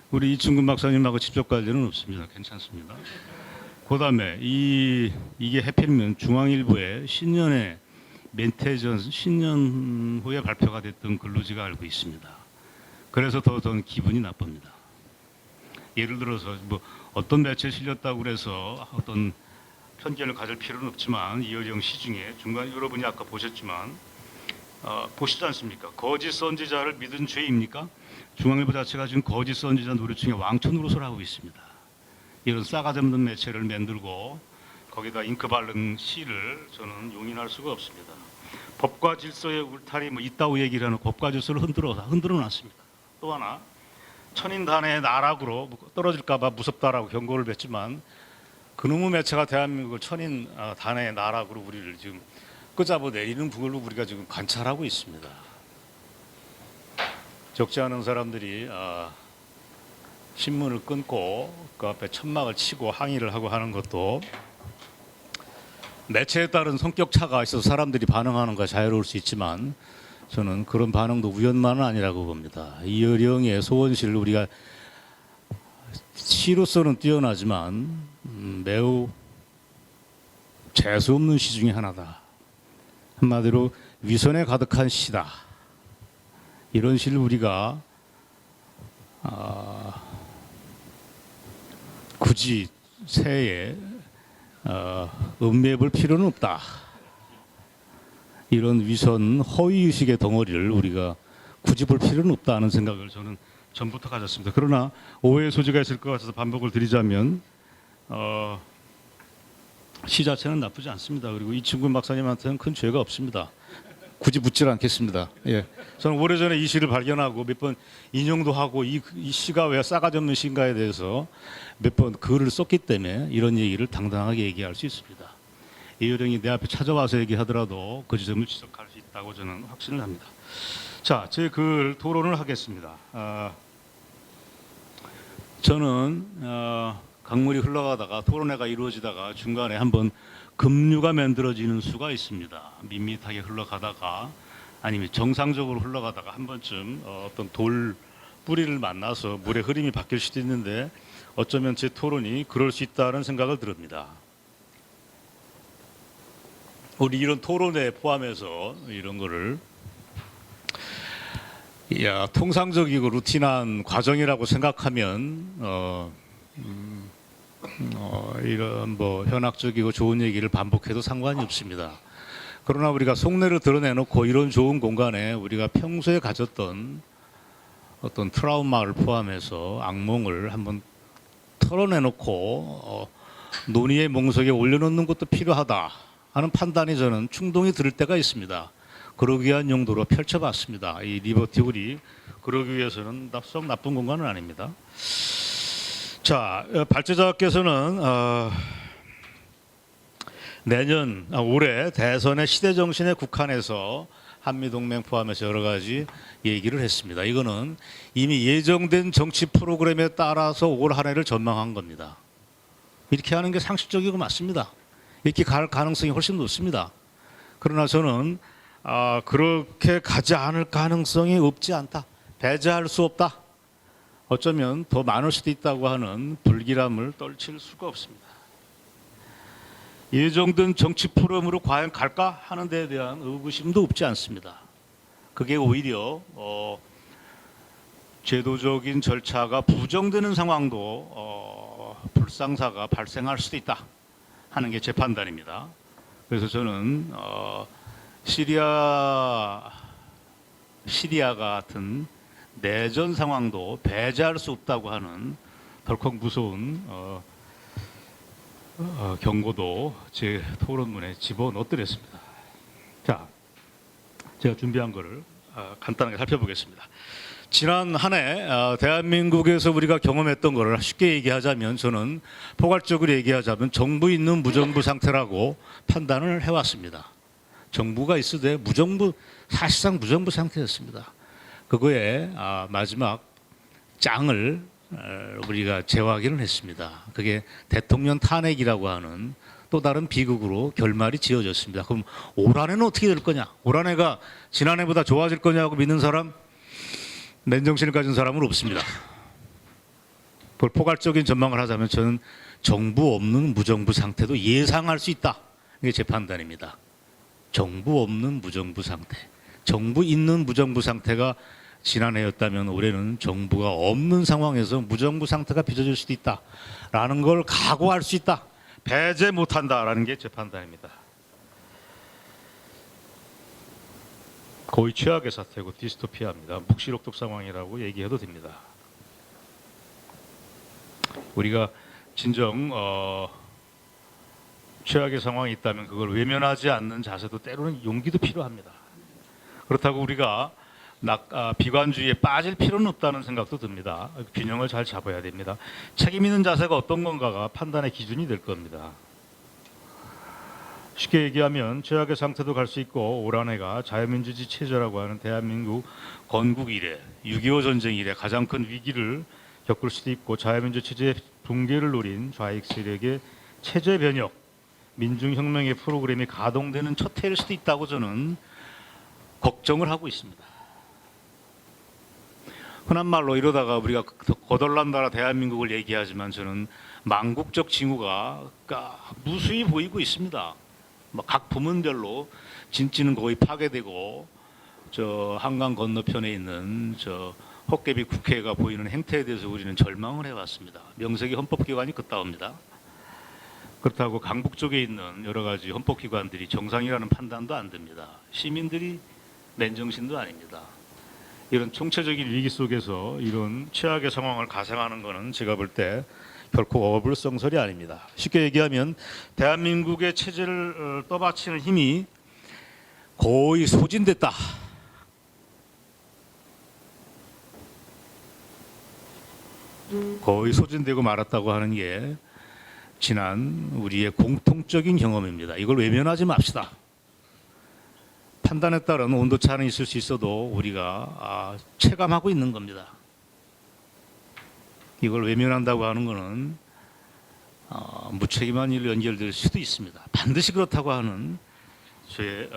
[SPEAKER 5] 우리 이충근 박사님하고 직접 관련은 없습니다. 괜찮습니다. 그다음에 이게 해필이면 중앙일보에 신년에 멘태전 신년 후에 발표가 됐던 글로 제가 알고 있습니다. 그래서 더 저는 기분이 나쁩니다. 예를 들어서 뭐 어떤 매체에 실렸다고 그래서 어떤 편견을 가질 필요는 없지만 이어령 시 중에 중간 여러분이 아까 보셨지만 보시지 않습니까? 거짓 선지자를 믿은 죄입니까? 중앙일보 자체가 지금 거짓 선지자 노릇중에 왕초 노릇을 하고 있습니다. 이런 싸가지 없는 매체를 만들고 거기다 잉크 바른 시를 저는 용인할 수가 없습니다. 법과 질서의 울타리 뭐 이따구 얘기를 하는 법과 질서를 흔들어 놨습니다. 또 하나 천인단의 나락으로 떨어질까봐 무섭다라고 경고를 냈지만 그놈의 매체가 대한민국을 천인단의 나락으로 우리를 지금 끄잡아 내리는 부분을 우리가 지금 관찰하고 있습니다. 적지 않은 사람들이 신문을 끊고 그 앞에 천막을 치고 항의를 하고 하는 것도 매체에 따른 성격 차가 있어서 사람들이 반응하는 거 자유로울 수 있지만 저는 그런 반응도 우연만은 아니라고 봅니다. 이어령의 소원시를 우리가 시로서는 뛰어나지만 매우 재수 없는 시 중에 하나다. 한마디로 위선에 가득한 시다. 이런 시를 우리가 굳이 새에 음미해 볼 필요는 없다. 이런 위선 허위의식의 덩어리를 우리가 굳이 볼 필요는 없다는 생각을 저는 전부터 가졌습니다. 그러나 오해의 소지가 있을 것 같아서 반복을 드리자면 시 자체는 나쁘지 않습니다. 그리고 이충근 박사님한테는 큰 죄가 없습니다. 굳이 묻질 않겠습니다. 예. 저는 오래전에 이 시를 발견하고 몇 번 인용도 하고 이 시가 왜 싸가지 없는 시인가에 대해서 몇 번 글을 썼기 때문에 이런 얘기를 당당하게 얘기할 수 있습니다. 이어령이 내 앞에 찾아와서 얘기하더라도 그 지점을 지적할 수 있다고 저는 확신을 합니다. 자, 제 글 토론을 하겠습니다. 저는 강물이 흘러가다가 토론회가 이루어지다가 중간에 한번 급류가 만들어지는 수가 있습니다. 밋밋하게 흘러가다가 아니면 정상적으로 흘러가다가 한 번쯤 어떤 돌 뿌리를 만나서 물의 흐름이 바뀔 수도 있는데 어쩌면 제 토론이 그럴 수 있다는 생각을 듭니다. 우리 이런 토론회 포함해서 이런 거를 통상적이고 루틴한 과정이라고 생각하면 이런 뭐 현학적이고 좋은 얘기를 반복해도 상관이 없습니다. 그러나 우리가 속내를 드러내놓고 이런 좋은 공간에 우리가 평소에 가졌던 어떤 트라우마를 포함해서 악몽을 한번 털어내놓고 논의의 몽석에 올려놓는 것도 필요하다 하는 판단이 저는 충동이 들 때가 있습니다. 그러기 위한 용도로 펼쳐봤습니다. 이 리버티블이 그러기 위해서는 썩 나쁜 공간은 아닙니다. 자, 발제자께서는 올해 대선의 시대 정신에 국한해서 한미동맹 포함해서 여러 가지 얘기를 했습니다. 이거는 이미 예정된 정치 프로그램에 따라서 올 한 해를 전망한 겁니다. 이렇게 하는 게 상식적이고 맞습니다. 이렇게 갈 가능성이 훨씬 높습니다. 그러나 저는 그렇게 가지 않을 가능성이 없지 않다. 배제할 수 없다. 어쩌면 더 많을 수도 있다고 하는 불길함을 떨칠 수가 없습니다. 예정된 정치 프로그램으로 과연 갈까 하는 데에 대한 의구심도 없지 않습니다. 그게 오히려 제도적인 절차가 부정되는 상황도 불상사가 발생할 수도 있다 하는 게 제 판단입니다. 그래서 저는 시리아 같은 내전 상황도 배제할 수 없다고 하는 덜컥 무서운 경고도 제 토론문에 집어넣어드렸습니다. 자, 제가 준비한 거를 간단하게 살펴보겠습니다. 지난 한 해 대한민국에서 우리가 경험했던 거를 쉽게 얘기하자면 저는 포괄적으로 얘기하자면 정부 있는 무정부 상태라고 판단을 해왔습니다. 정부가 있으되 사실상 무정부 상태였습니다. 그거에 마지막 짱을 우리가 제어하기는 했습니다. 그게 대통령 탄핵이라고 하는 또 다른 비극으로 결말이 지어졌습니다. 그럼 올 한해는 어떻게 될 거냐? 올 한해가 지난해보다 좋아질 거냐고 믿는 사람, 맨정신을 가진 사람은 없습니다. 포괄적인 전망을 하자면 저는 정부 없는 무정부 상태도 예상할 수 있다. 이게 제 판단입니다. 정부 없는 무정부 상태. 정부 있는 무정부 상태가 지난해였다면 올해는 정부가 없는 상황에서 무정부 상태가 빚어질 수도 있다라는 걸 각오할 수 있다. 배제 못한다라는 게 제 판단입니다. 거의 최악의 사태고 디스토피아입니다. 묵시록독 상황이라고 얘기해도 됩니다. 우리가 진정 최악의 상황이 있다면 그걸 외면하지 않는 자세도 때로는 용기도 필요합니다. 그렇다고 우리가 비관주의에 빠질 필요는 없다는 생각도 듭니다. 균형을 잘 잡아야 됩니다. 책임 있는 자세가 어떤 건가가 판단의 기준이 될 겁니다. 쉽게 얘기하면 최악의 상태도 갈 수 있고 올 한 해가 자유민주주의 체제라고 하는 대한민국 건국 이래 6.25 전쟁 이래 가장 큰 위기를 겪을 수도 있고 자유민주 체제의 붕괴를 노린 좌익 세력의 체제 변혁, 민중혁명의 프로그램이 가동되는 첫 해일 수도 있다고 저는 걱정을 하고 있습니다. 흔한 말로 이러다가 우리가 거덜난 나라 대한민국을 얘기하지만 저는 망국적 징후가 무수히 보이고 있습니다. 각 부문별로 진지는 거의 파괴되고 저 한강 건너편에 있는 저 헛개비 국회가 보이는 행태에 대해서 우리는 절망을 해왔습니다. 명색이 헌법기관이 그따옵니다. 그렇다고 강북 쪽에 있는 여러 가지 헌법기관들이 정상이라는 판단도 안 됩니다. 시민들이 맨정신도 아닙니다. 이런 총체적인 위기 속에서 이런 최악의 상황을 가상하는 것은 제가 볼 때 결코 어불성설이 아닙니다. 쉽게 얘기하면 대한민국의 체제를 떠받치는 힘이 거의 소진됐다. 거의 소진되고 말았다고 하는 게 지난 우리의 공통적인 경험입니다. 이걸 외면하지 맙시다. 판단에 따른 온도차는 있을 수 있어도 우리가 체감하고 있는 겁니다. 이걸 외면한다고 하는 것은 무책임한 일로 연결될 수도 있습니다. 반드시 그렇다고 하는 제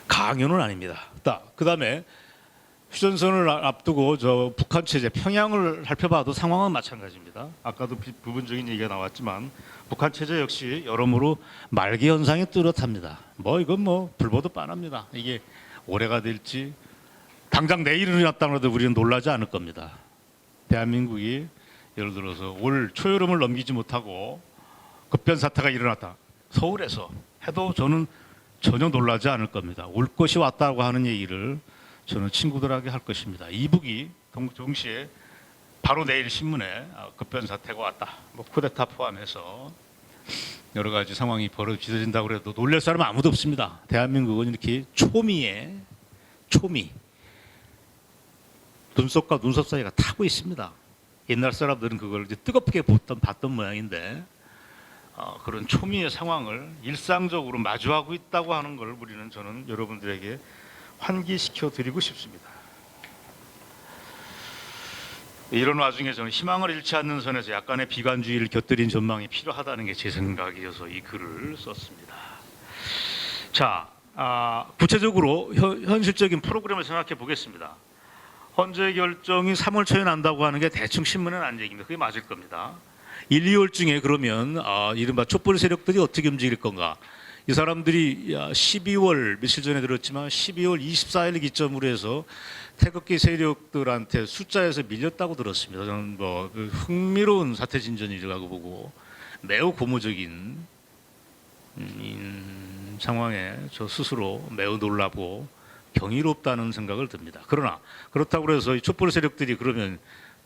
[SPEAKER 5] 강요는 아닙니다. 그 다음에 휴전선을 앞두고 저 북한 체제 평양을 살펴봐도 상황은 마찬가지입니다. 아까도 부분적인 얘기가 나왔지만 북한 체제 역시 여러모로 말기 현상이 뚜렷합니다. 이건 불보듯 뻔합니다. 이게 올해가 될지 당장 내일은 일어났다고 해도 우리는 놀라지 않을 겁니다. 대한민국이 예를 들어서 올 초여름을 넘기지 못하고 급변 사태가 일어났다. 서울에서 해도 저는 전혀 놀라지 않을 겁니다. 올 것이 왔다고 하는 얘기를 저는 친구들에게 할 것입니다. 이북이 동시에 바로 내일 신문에 급변 사태가 왔다. 쿠데타 포함해서 여러 가지 상황이 벌어진다고 해도 놀랄 사람은 아무도 없습니다. 대한민국은 이렇게 초미 눈썹과 눈썹 사이가 타고 있습니다. 옛날 사람들은 그걸 이제 뜨겁게 봤던 모양인데 그런 초미의 상황을 일상적으로 마주하고 있다고 하는 걸 저는 여러분들에게 환기시켜 드리고 싶습니다. 이런 와중에 저는 희망을 잃지 않는 선에서 약간의 비관주의를 곁들인 전망이 필요하다는 게 제 생각이어서 이 글을 썼습니다. 자, 구체적으로 현실적인 프로그램을 생각해 보겠습니다. 헌재 결정이 3월 초에 난다고 하는 게 대충 신문에 난 얘기입니다. 그게 맞을 겁니다. 1, 2월 중에 그러면 이른바 촛불 세력들이 어떻게 움직일 건가? 이 사람들이 12월 며칠 전에 들었지만 12월 24일 기점으로 해서 태극기 세력들한테 숫자에서 밀렸다고 들었습니다. 저는 흥미로운 사태 진전이라고 보고 매우 고무적인 상황에 저 스스로 매우 놀라고 경이롭다는 생각을 듭니다. 그러나 그렇다고 해서 이 촛불 세력들이 그러면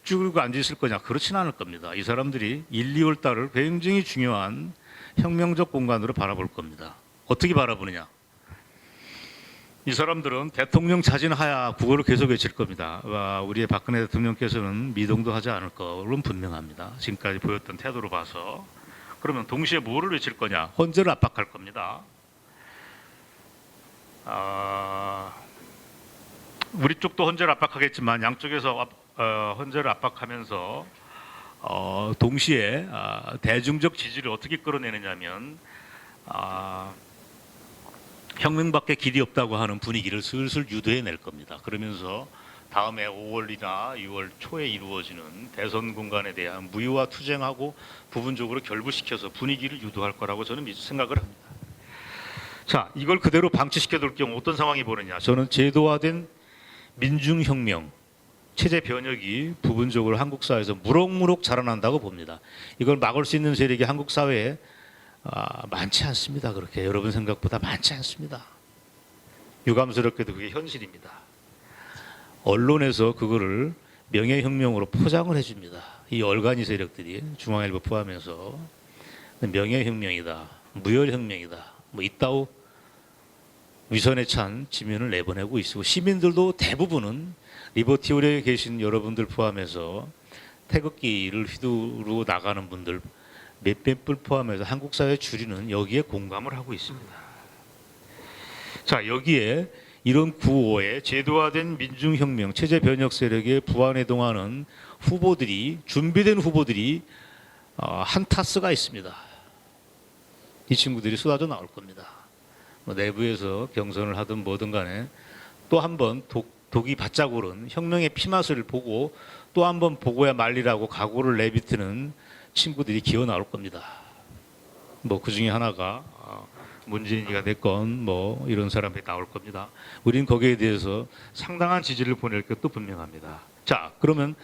[SPEAKER 5] 쭉 앉아 있을 거냐? 그렇지는 않을 겁니다. 이 사람들이 1, 2월 달을 굉장히 중요한 혁명적 공간으로 바라볼 겁니다. 어떻게 바라보느냐? 이 사람들은 대통령 자진하야 구호를 계속 외칠 겁니다. 우리의 박근혜 대통령께서는 미동도 하지 않을 것은 분명합니다. 지금까지 보였던 태도로 봐서. 그러면 동시에 뭐를 외칠 거냐? 헌재를 압박할 겁니다. 우리 쪽도 헌재를 압박하겠지만 양쪽에서 헌재를 압박하면서 동시에 대중적 지지를 어떻게 끌어내느냐면 혁명밖에 길이 없다고 하는 분위기를 슬슬 유도해낼 겁니다. 그러면서 다음에 5월이나 6월 초에 이루어지는 대선 공간에 대한 무효화 투쟁하고 부분적으로 결부시켜서 분위기를 유도할 거라고 저는 생각을 합니다. 자, 이걸 그대로 방치시켜 둘 경우 어떤 상황이 벌어지냐? 저는 제도화된 민중혁명,
[SPEAKER 6] 체제 변혁이 부분적으로 한국 사회에서 무럭무럭 자라난다고 봅니다. 이걸 막을 수 있는 세력이 한국 사회에 많지 않습니다. 그렇게 여러분 생각보다 많지 않습니다. 유감스럽게도 그게 현실입니다. 언론에서 그거를 명예혁명으로 포장을 해줍니다. 이 얼간이 세력들이 중앙일보 포함해서 명예혁명이다, 무혈혁명이다, 뭐 이따오 위선에 찬 지면을 내보내고 있고, 시민들도 대부분은 리버티 오리에 계신 여러분들 포함해서 태극기를 휘두르고 나가는 분들 몇백 분 포함해서 한국 사회 주류는 여기에 공감을 하고 있습니다. 자, 여기에 이런 구호에 제도화된 민중혁명 체제 변혁 세력에 부안해동하는 후보들이, 준비된 후보들이 한 타스가 있습니다. 이 친구들이 쏟아져 나올 겁니다. 뭐 내부에서 경선을 하든 뭐든 간에 또 한 번 독이 바짝 오른 혁명의 피맛을 보고 또 한 번 보고야 말리라고 각오를 내비트는 친구들이 기어 나올 겁니다. 뭐 그 중에 하나가 문재인이가 됐건 뭐 이런 사람들이 나올 겁니다. 우리는 거기에 대해서 상당한 지지를 보낼 것도 분명합니다. 자, 그러면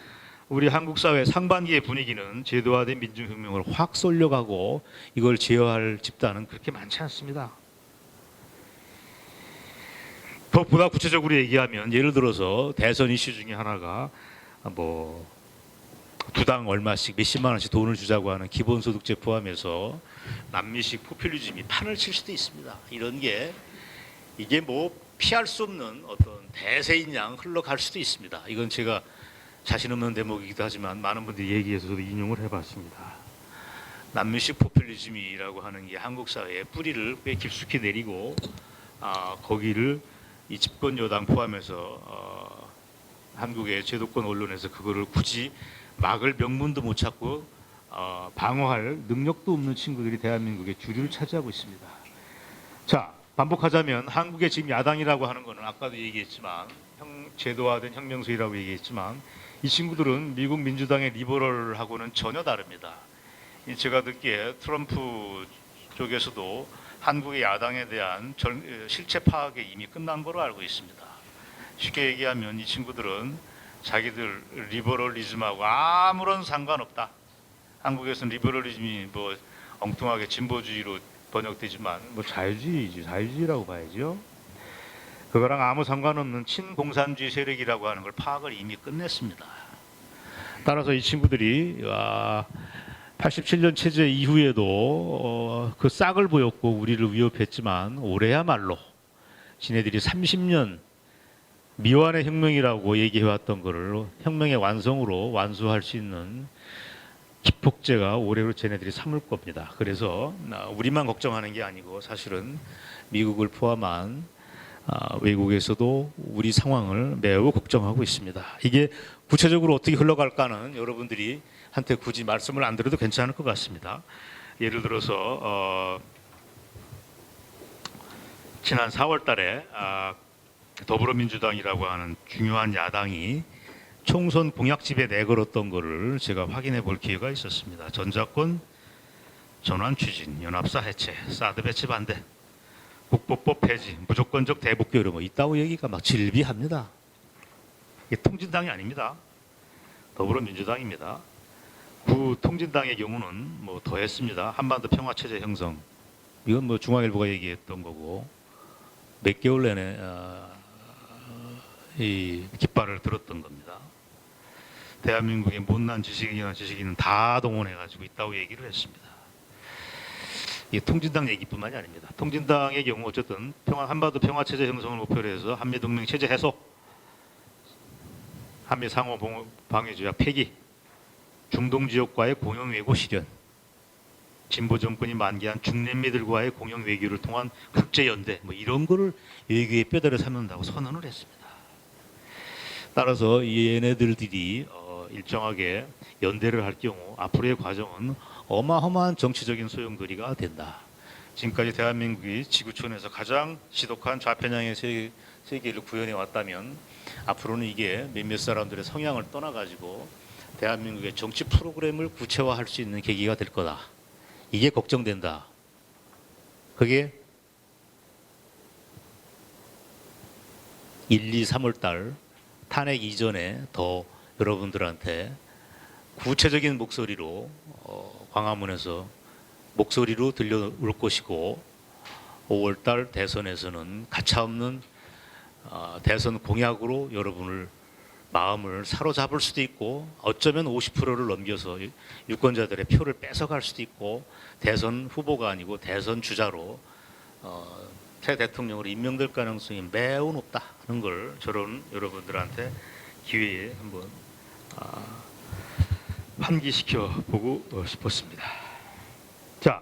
[SPEAKER 6] 우리 한국 사회 상반기의 분위기는 제도화된 민중혁명을 확 쏠려가고 이걸 제어할 집단은 그렇게 많지 않습니다. 보다 구체적으로 얘기하면 예를 들어서 대선 이슈 중에 하나가 뭐 두 당 얼마씩 몇십만 원씩 돈을 주자고 하는 기본소득제 포함해서 남미식 포퓰리즘이 판을 칠 수도 있습니다. 이런 게 이게 뭐 피할 수 없는 어떤 대세인 양 흘러갈 수도 있습니다. 이건 제가 자신 없는 대목이기도 하지만 많은 분들이 얘기해서 저도 인용을 해봤습니다. 남미식 포퓰리즘이라고 하는 게 한국 사회의 뿌리를 꽤 깊숙이 내리고 거기를 이 집권 여당 포함해서 한국의 제도권 언론에서 그거를 굳이 막을 명분도 못 찾고 방어할 능력도 없는 친구들이 대한민국의 주류를 차지하고 있습니다. 자, 반복하자면 한국의 지금 야당이라고 하는 것은 아까도 얘기했지만 제도화된 혁명수위라고 얘기했지만 이 친구들은 미국 민주당의 리버럴하고는 전혀 다릅니다. 제가 듣기에 트럼프 쪽에서도 한국의 야당에 대한 실체 파악이 이미 끝난 거로 알고 있습니다. 쉽게 얘기하면 이 친구들은 자기들 리버럴리즘하고 아무런 상관없다. 한국에서는 리버럴리즘이 뭐 엉뚱하게 진보주의로 번역되지만 뭐 자유주의라고 봐야죠. 그거랑 아무 상관없는 친공산주의 세력이라고 하는 걸 파악을 이미 끝냈습니다. 따라서 이 친구들이 87년 체제 이후에도 그 싹을 보였고 우리를 위협했지만 올해야말로 지네들이 30년 미완의 혁명이라고 얘기해왔던 거를 혁명의 완성으로 완수할 수 있는 기폭제가 올해로 쟤네들이 삼을 겁니다. 그래서 우리만 걱정하는 게 아니고 사실은 미국을 포함한 외국에서도 우리 상황을 매우 걱정하고 있습니다. 이게 구체적으로 어떻게 흘러갈까는 여러분들이 한테 굳이 말씀을 안 드려도 괜찮을 것 같습니다. 예를 들어서 지난 4월 달에 더불어민주당이라고 하는 중요한 야당이 총선 공약집에 내걸었던 거를 제가 확인해 볼 기회가 있었습니다. 전작권 전환 추진, 연합사 해체, 사드 배치 반대, 국보법 폐지, 무조건적 대북 교류 뭐 이따고 얘기가 막 질비합니다. 이게 통진당이 아닙니다. 더불어민주당입니다. 통진당의 경우는 뭐 더했습니다. 한반도 평화체제 형성, 이건 뭐 중앙일보가 얘기했던 거고 몇 개월 내내 이 깃발을 들었던 겁니다. 대한민국의 못난 지식인은 다 동원해가지고 있다고 얘기를 했습니다. 이게 통진당 얘기뿐만이 아닙니다. 통진당의 경우 어쨌든 한반도 평화체제 형성을 목표로 해서 한미동맹 체제 해소, 한미 상호 방위조약 폐기, 중동 지역과의 공영 외교 실현, 진보 정권이 만기한 중남미들과의 공영 외교를 통한 국제 연대, 뭐 이런 거를 외교의 뼈대를 삼는다고 선언을 했습니다. 따라서 얘네들이 일정하게 연대를 할 경우 앞으로의 과정은 어마어마한 정치적인 소용돌이가 된다. 지금까지 대한민국이 지구촌에서 가장 지독한 좌편향의 세계를 구현해 왔다면 앞으로는 이게 몇몇 사람들의 성향을 떠나가지고 대한민국의 정치 프로그램을 구체화할 수 있는 계기가 될 거다. 이게 걱정된다. 그게 1, 2, 3월 달 탄핵 이전에 더 여러분들한테 구체적인 목소리로 광화문에서 목소리로 들려올 것이고 5월달 대선에서는 가차없는 대선 공약으로 여러분을 마음을 사로잡을 수도 있고 어쩌면 50%를 넘겨서 유권자들의 표를 뺏어갈 수도 있고 대선 후보가 아니고 대선 주자로 새 대통령으로 임명될 가능성이 매우 높다는 걸 저는 여러분들한테 기회에 한번 환기시켜 보고 싶었습니다. 자,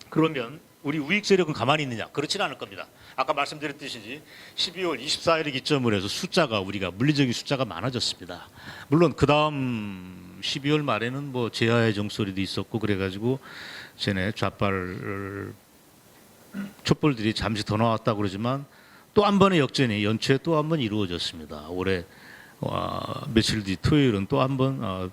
[SPEAKER 6] 그러면 우리 우익 세력은 가만히 있느냐? 그렇지는 않을 겁니다. 아까 말씀드렸듯이 12월 24일을 기점으로 해서 숫자가 우리가 물리적인 숫자가 많아졌습니다. 물론 그 다음 12월 말에는 뭐 제야의 종소리도 있었고 그래가지고 쟤네 좌빨 촛불들이 잠시 더 나왔다고 그러지만 또 한 번의 역전이 연초에 또 한 번 이루어졌습니다. 올해 며칠 뒤 토요일은 또 한 번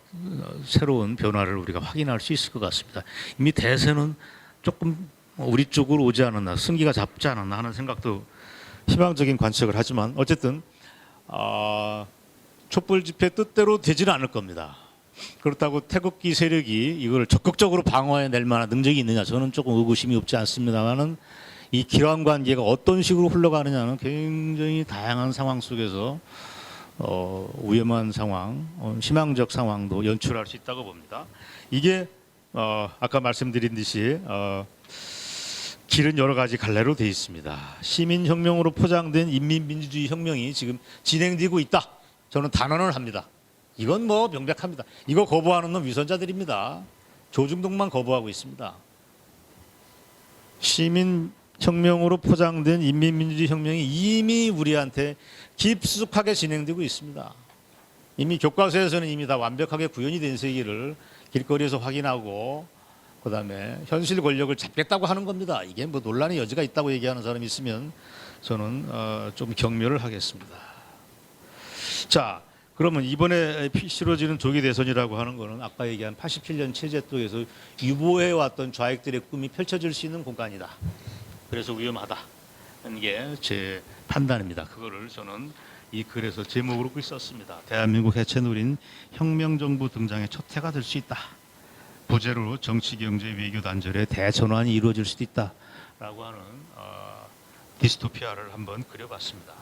[SPEAKER 6] 새로운 변화를 우리가 확인할 수 있을 것 같습니다. 이미 대세는 조금 우리 쪽으로 오지 않았나, 승기가 잡지 않았나 하는 생각도 희망적인 관측을 하지만 어쨌든 촛불 집회 뜻대로 되지는 않을 겁니다. 그렇다고 태극기 세력이 이걸 적극적으로 방어해낼 만한 능력이 있느냐, 저는 조금 의구심이 없지 않습니다만은 이 기란 관계가 어떤 식으로 흘러가느냐는 굉장히 다양한 상황 속에서 위험한 상황, 희망적 상황도 연출할 수 있다고 봅니다. 이게 아까 말씀드린 듯이 길은 여러 가지 갈래로 되어 있습니다. 시민혁명으로 포장된 인민민주주의 혁명이 지금 진행되고 있다. 저는 단언을 합니다. 이건 뭐 명백합니다. 이거 거부하는 놈 위선자들입니다. 조중동만 거부하고 있습니다. 시민혁명으로 포장된 인민민주주의 혁명이 이미 우리한테 깊숙하게 진행되고 있습니다. 이미 교과서에서는 이미 다 완벽하게 구현이 된 세계를 길거리에서 확인하고 그다음에 현실 권력을 잡겠다고 하는 겁니다. 이게 뭐 논란의 여지가 있다고 얘기하는 사람이 있으면 저는 좀 경멸을 하겠습니다. 자, 그러면 이번에 치러지는 조기 대선이라고 하는 거는 아까 얘기한 87년 체제도에서 유보해왔던 좌익들의 꿈이 펼쳐질 수 있는 공간이다. 그래서 위험하다는 게 제 판단입니다. 그거를 저는 이 글에서 제목으로 썼습니다. 대한민국 해체 노린 혁명정부 등장의 첫 해가 될 수 있다. 부재로 정치, 경제, 외교 단절의 대전환이 이루어질 수도 있다라고 하는 디스토피아를 한번 그려봤습니다.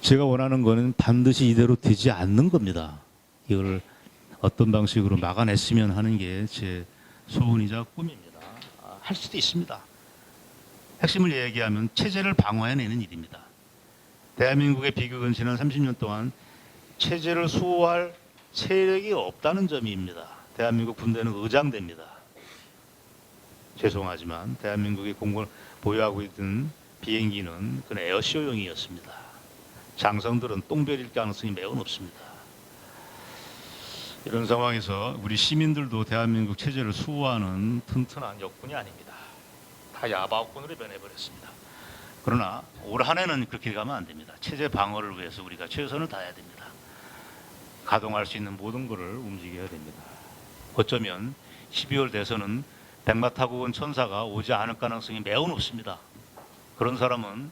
[SPEAKER 6] 제가 원하는 거는 반드시 이대로 되지 않는 겁니다. 이걸 어떤 방식으로 막아냈으면 하는 게 제 소원이자 꿈입니다. 할 수도 있습니다. 핵심을 얘기하면 체제를 방어해내는 일입니다. 대한민국의 비극은 지난 30년 동안 체제를 수호할 세력이 없다는 점입니다. 대한민국 군대는 의장대입니다. 죄송하지만 대한민국이 공군을 보유하고 있던 비행기는 그는 에어쇼용이었습니다. 장성들은 똥별일 가능성이 매우 높습니다. 이런 상황에서 우리 시민들도 대한민국 체제를 수호하는 튼튼한 역군이 아닙니다. 다 야바오꾼으로 변해버렸습니다. 그러나 올 한 해는 그렇게 가면 안 됩니다. 체제 방어를 위해서 우리가 최선을 다해야 됩니다. 가동할 수 있는 모든 것을 움직여야 됩니다. 어쩌면 12월 대선은 백마 타고 온 천사가 오지 않을 가능성이 매우 높습니다. 그런 사람은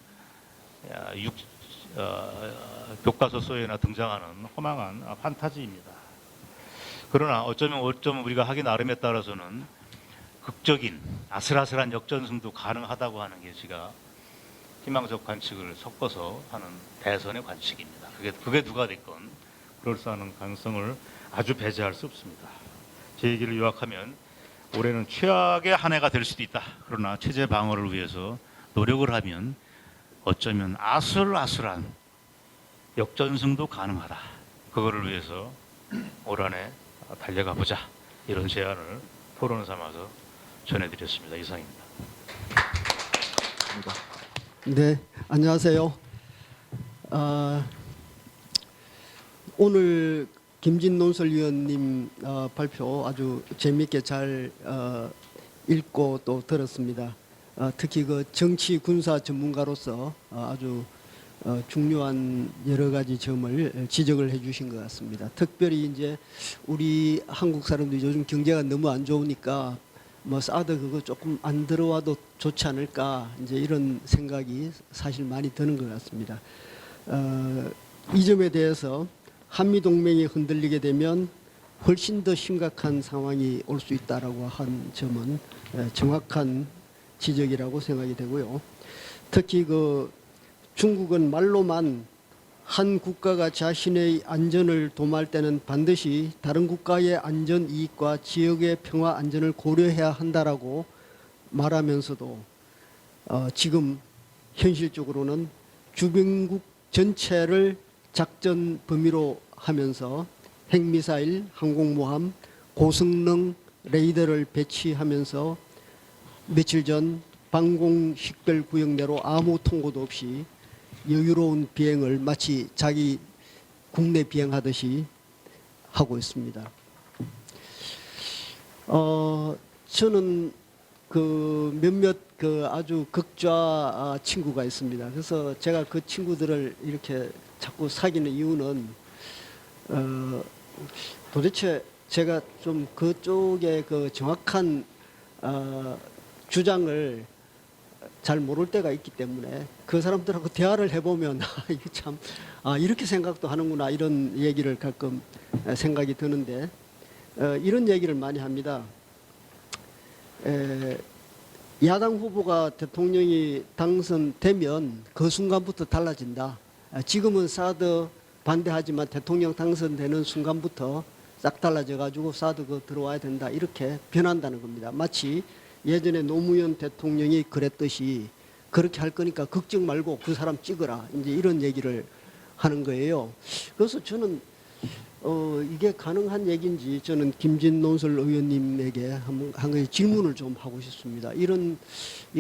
[SPEAKER 6] 교과서 속에나 등장하는 허망한 판타지입니다. 그러나 어쩌면 우리가 하기 나름에 따라서는 극적인 아슬아슬한 역전승도 가능하다고 하는 게 제가 희망적 관측을 섞어서 하는 대선의 관측입니다. 그게 누가 됐건 그럴싸한 가능성을 아주 배제할 수 없습니다. 제 얘기를 요약하면 올해는 최악의 한 해가 될 수도 있다. 그러나 체제 방어를 위해서 노력을 하면 어쩌면 아슬아슬한 역전승도 가능하다. 그거를 위해서 올 한 해 달려가 보자. 이런 제안을 토론 삼아서 전해드렸습니다. 이상입니다.
[SPEAKER 7] 네, 안녕하세요. 오늘 김진 논설위원님 발표 아주 재미있게 잘 읽고 또 들었습니다. 특히 그 정치 군사 전문가로서 아주 중요한 여러 가지 점을 지적을 해주신 것 같습니다. 특별히 이제 우리 한국 사람들이 요즘 경제가 너무 안 좋으니까 뭐 사드 그거 조금 안 들어와도 좋지 않을까 이제 이런 생각이 사실 많이 드는 것 같습니다. 이 점에 대해서 한미 동맹이 흔들리게 되면 훨씬 더 심각한 상황이 올 수 있다라고 한 점은 정확한 지적이라고 생각이 되고요. 특히 그 중국은 말로만 한 국가가 자신의 안전을 도모할 때는 반드시 다른 국가의 안전 이익과 지역의 평화 안전을 고려해야 한다라고 말하면서도 지금 현실적으로는 주변국 전체를 작전 범위로 하면서 핵미사일, 항공모함, 고성능 레이더를 배치하면서 며칠 전 방공 식별 구역 내로 아무 통고도 없이 여유로운 비행을 마치 자기 국내 비행하듯이 하고 있습니다. 저는 그 몇몇 그 아주 극좌 친구가 있습니다. 그래서 제가 그 친구들을 이렇게 자꾸 사귀는 이유는 도대체 제가 좀 그쪽의 그 정확한 주장을 잘 모를 때가 있기 때문에 그 사람들하고 대화를 해보면 이게 참 이렇게 생각도 하는구나 이런 얘기를 가끔 생각이 드는데 이런 얘기를 많이 합니다. 야당 후보가 대통령이 당선되면 그 순간부터 달라진다. 지금은 사드 반대하지만 대통령 당선되는 순간부터 싹 달라져 가지고 사드 그 들어와야 된다. 이렇게 변한다는 겁니다. 마치 예전에 노무현 대통령이 그랬듯이 그렇게 할 거니까 걱정 말고 그 사람 찍어라. 이제 이런 얘기를 하는 거예요. 그래서 저는 이게 가능한 얘기인지 저는 김진 논설 의원님에게 한 가지 질문을 좀 하고 싶습니다.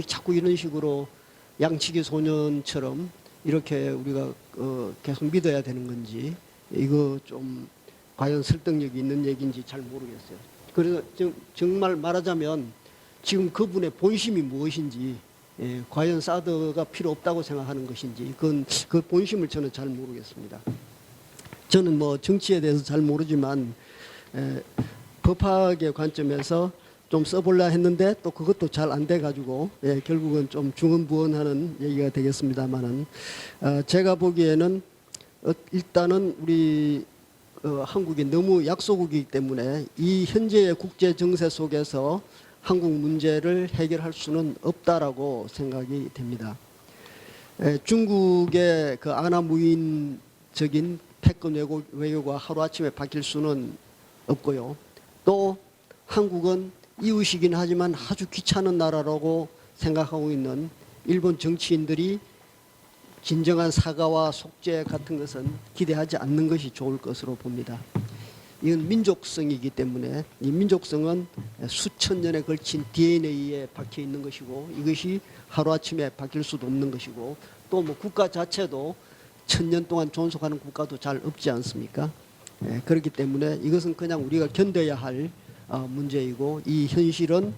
[SPEAKER 7] 자꾸 이런 식으로 양치기 소년처럼 이렇게 우리가 계속 믿어야 되는 건지 이거 좀 과연 설득력이 있는 얘기인지 잘 모르겠어요. 그래서 정말 말하자면 지금 그분의 본심이 무엇인지 과연 사드가 필요 없다고 생각하는 것인지 그 본심을 저는 잘 모르겠습니다. 저는 뭐 정치에 대해서 잘 모르지만 법학의 관점에서 좀 써볼라 했는데 또 그것도 잘 안 돼가지고 결국은 좀 중언부언하는 얘기가 되겠습니다만은 제가 보기에는 일단은 우리 한국이 너무 약소국이기 때문에 이 현재의 국제 정세 속에서 한국 문제를 해결할 수는 없다라고 생각이 됩니다. 중국의 그 아나무인적인 패권 외교가 하루아침에 바뀔 수는 없고요. 또 한국은 이웃이긴 하지만 아주 귀찮은 나라라고 생각하고 있는 일본 정치인들이 진정한 사과와 속죄 같은 것은 기대하지 않는 것이 좋을 것으로 봅니다. 이건 민족성이기 때문에 이 민족성은 수천 년에 걸친 DNA에 박혀 있는 것이고 이것이 하루아침에 바뀔 수도 없는 것이고 또 뭐 국가 자체도 1000년 동안 존속하는 국가도 잘 없지 않습니까? 그렇기 때문에 이것은 그냥 우리가 견뎌야 할 문제이고 이 현실은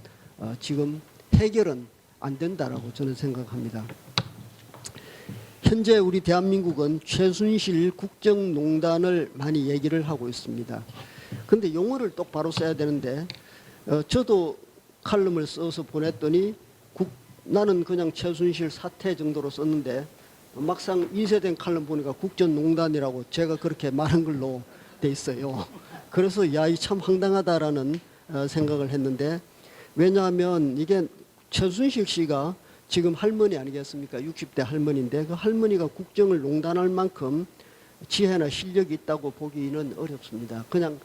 [SPEAKER 7] 지금 해결은 안 된다라고 저는 생각합니다. 현재 우리 대한민국은 최순실 국정농단을 많이 얘기를 하고 있습니다. 그런데 용어를 똑바로 써야 되는데 저도 칼럼을 써서 보냈더니 나는 그냥 최순실 사태 정도로 썼는데 막상 인쇄된 칼럼 보니까 국정농단이라고 제가 그렇게 말한 걸로 돼 있어요. 그래서 야, 이 참 황당하다라는 생각을 했는데 왜냐하면 이게 최순실 씨가 지금 할머니 아니겠습니까? 60대 할머니인데 그 할머니가 국정을 농단할 만큼 지혜나 실력이 있다고 보기는 어렵습니다. 그냥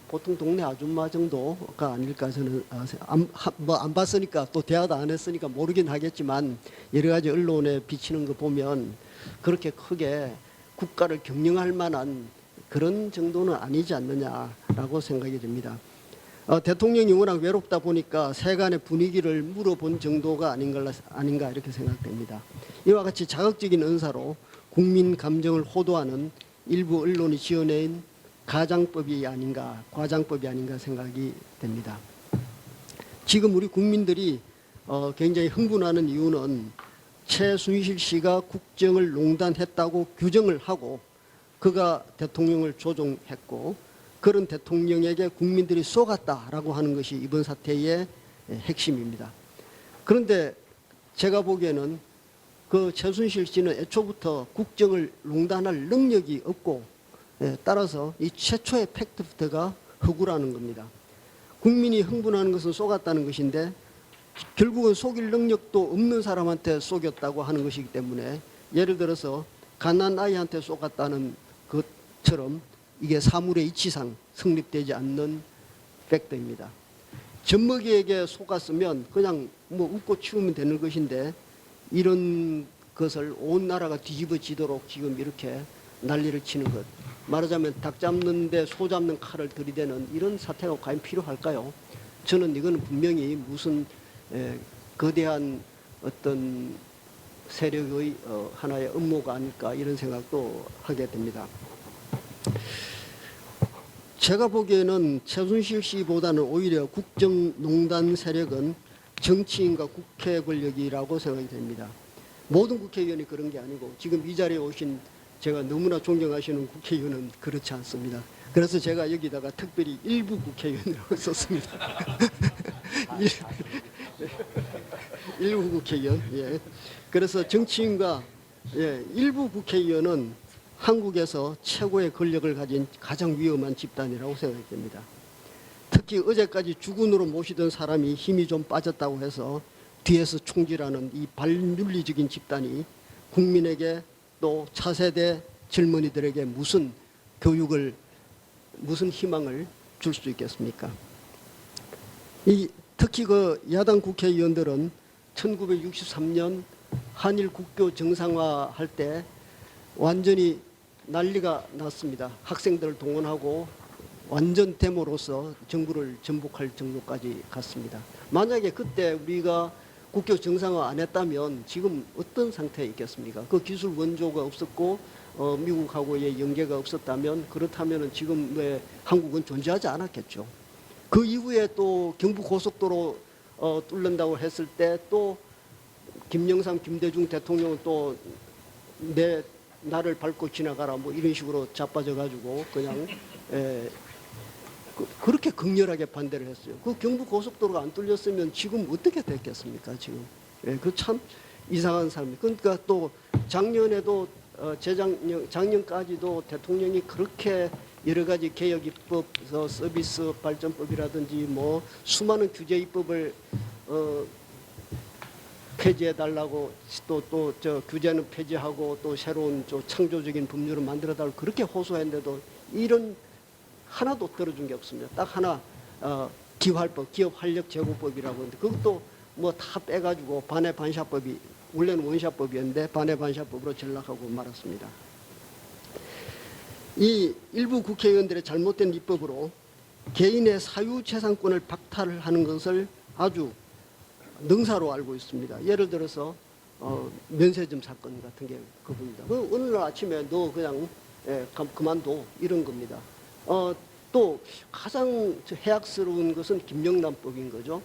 [SPEAKER 7] 보통 동네 아줌마 정도가 아닐까 저는 안 봤으니까 또 대화도 안 했으니까 모르긴 하겠지만 여러 가지 언론에 비치는 거 보면 그렇게 크게 국가를 경영할 만한 그런 정도는 아니지 않느냐라고 생각이 됩니다. 대통령이 워낙 외롭다 보니까 세간의 분위기를 물어본 정도가 아닌가 이렇게 생각됩니다. 이와 같이 자극적인 언사로 국민 감정을 호도하는 일부 언론이 지어낸 과장법이 아닌가 생각이 됩니다. 지금 우리 국민들이 굉장히 흥분하는 이유는 최순실 씨가 국정을 농단했다고 규정을 하고 그가 대통령을 조종했고 그런 대통령에게 국민들이 속았다라고 하는 것이 이번 사태의 핵심입니다. 그런데 제가 보기에는 그 최순실 씨는 애초부터 국정을 농단할 능력이 없고 따라서 이 최초의 팩트가 허구라는 겁니다. 국민이 흥분하는 것은 속았다는 것인데 결국은 속일 능력도 없는 사람한테 속였다고 하는 것이기 때문에 예를 들어서 갓난 아이한테 속았다는 것처럼 이게 사물의 이치상 성립되지 않는 팩트입니다. 젖먹이에게 속았으면 그냥 뭐 웃고 치우면 되는 것인데 이런 것을 온 나라가 뒤집어지도록 지금 이렇게 난리를 치는 것. 말하자면 닭 잡는데 소 잡는 칼을 들이대는 이런 사태가 과연 필요할까요? 저는 이거는 분명히 무슨 거대한 어떤 세력의 하나의 음모가 아닐까 이런 생각도 하게 됩니다. 제가 보기에는 최순실 씨보다는 오히려 국정농단 세력은 정치인과 국회 권력이라고 생각이 됩니다. 모든 국회의원이 그런 게 아니고 지금 이 자리에 오신 제가 너무나 존경하시는 국회의원은 그렇지 않습니다. 그래서 제가 여기다가 특별히 일부 국회의원이라고 썼습니다. 일부 국회의원. 예. 그래서 정치인과 일부 국회의원은 한국에서 최고의 권력을 가진 가장 위험한 집단이라고 생각이 됩니다. 특히 어제까지 주군으로 모시던 사람이 힘이 좀 빠졌다고 해서 뒤에서 총질하는 이 반윤리적인 집단이 국민에게 또 차세대 젊은이들에게 무슨 교육을 무슨 희망을 줄 수 있겠습니까? 특히 그 야당 국회의원들은 1963년 한일 국교 정상화할 때 완전히 난리가 났습니다. 학생들을 동원하고 완전 데모로서 정부를 전복할 정도까지 갔습니다. 만약에 그때 우리가 국교 정상화 안 했다면 지금 어떤 상태에 있겠습니까? 그 기술 원조가 없었고 미국하고의 연계가 없었다면 그렇다면 지금 왜 한국은 존재하지 않았겠죠. 그 이후에 또 경부 고속도로 뚫는다고 했을 때 또 김영삼, 김대중 대통령은 또 내 나를 밟고 지나가라 뭐 이런 식으로 자빠져 가지고 그냥 그렇게 극렬하게 반대를 했어요. 그 경부 고속도로가 안 뚫렸으면 지금 어떻게 됐겠습니까? 지금 그 참 이상한 사람이. 그러니까 또 작년에도 작년까지도 대통령이 그렇게 여러 가지 개혁 입법, 서비스 발전법이라든지 뭐 수많은 규제 입법을 폐지해 달라고 또 저 규제는 폐지하고 또 새로운 창조적인 법률을 만들어 달라고 그렇게 호소했는데도 이런 하나도 들어준 게 없습니다. 딱 하나 기활법, 기업 활력 제고법이라고 하는데 그것도 뭐 다 빼가지고 반의 반샤법이 원래는 원샤법이었는데 반의 반샤법으로 전락하고 말았습니다. 이 일부 국회의원들의 잘못된 입법으로 개인의 사유재산권을 박탈을 하는 것을 아주 능사로 알고 있습니다. 예를 들어서 면세점 사건 같은 게 그겁니다. 어느 날 아침에 너 그냥 그만둬 이런 겁니다. 또 가장 해악스러운 것은 김영란법인 거죠.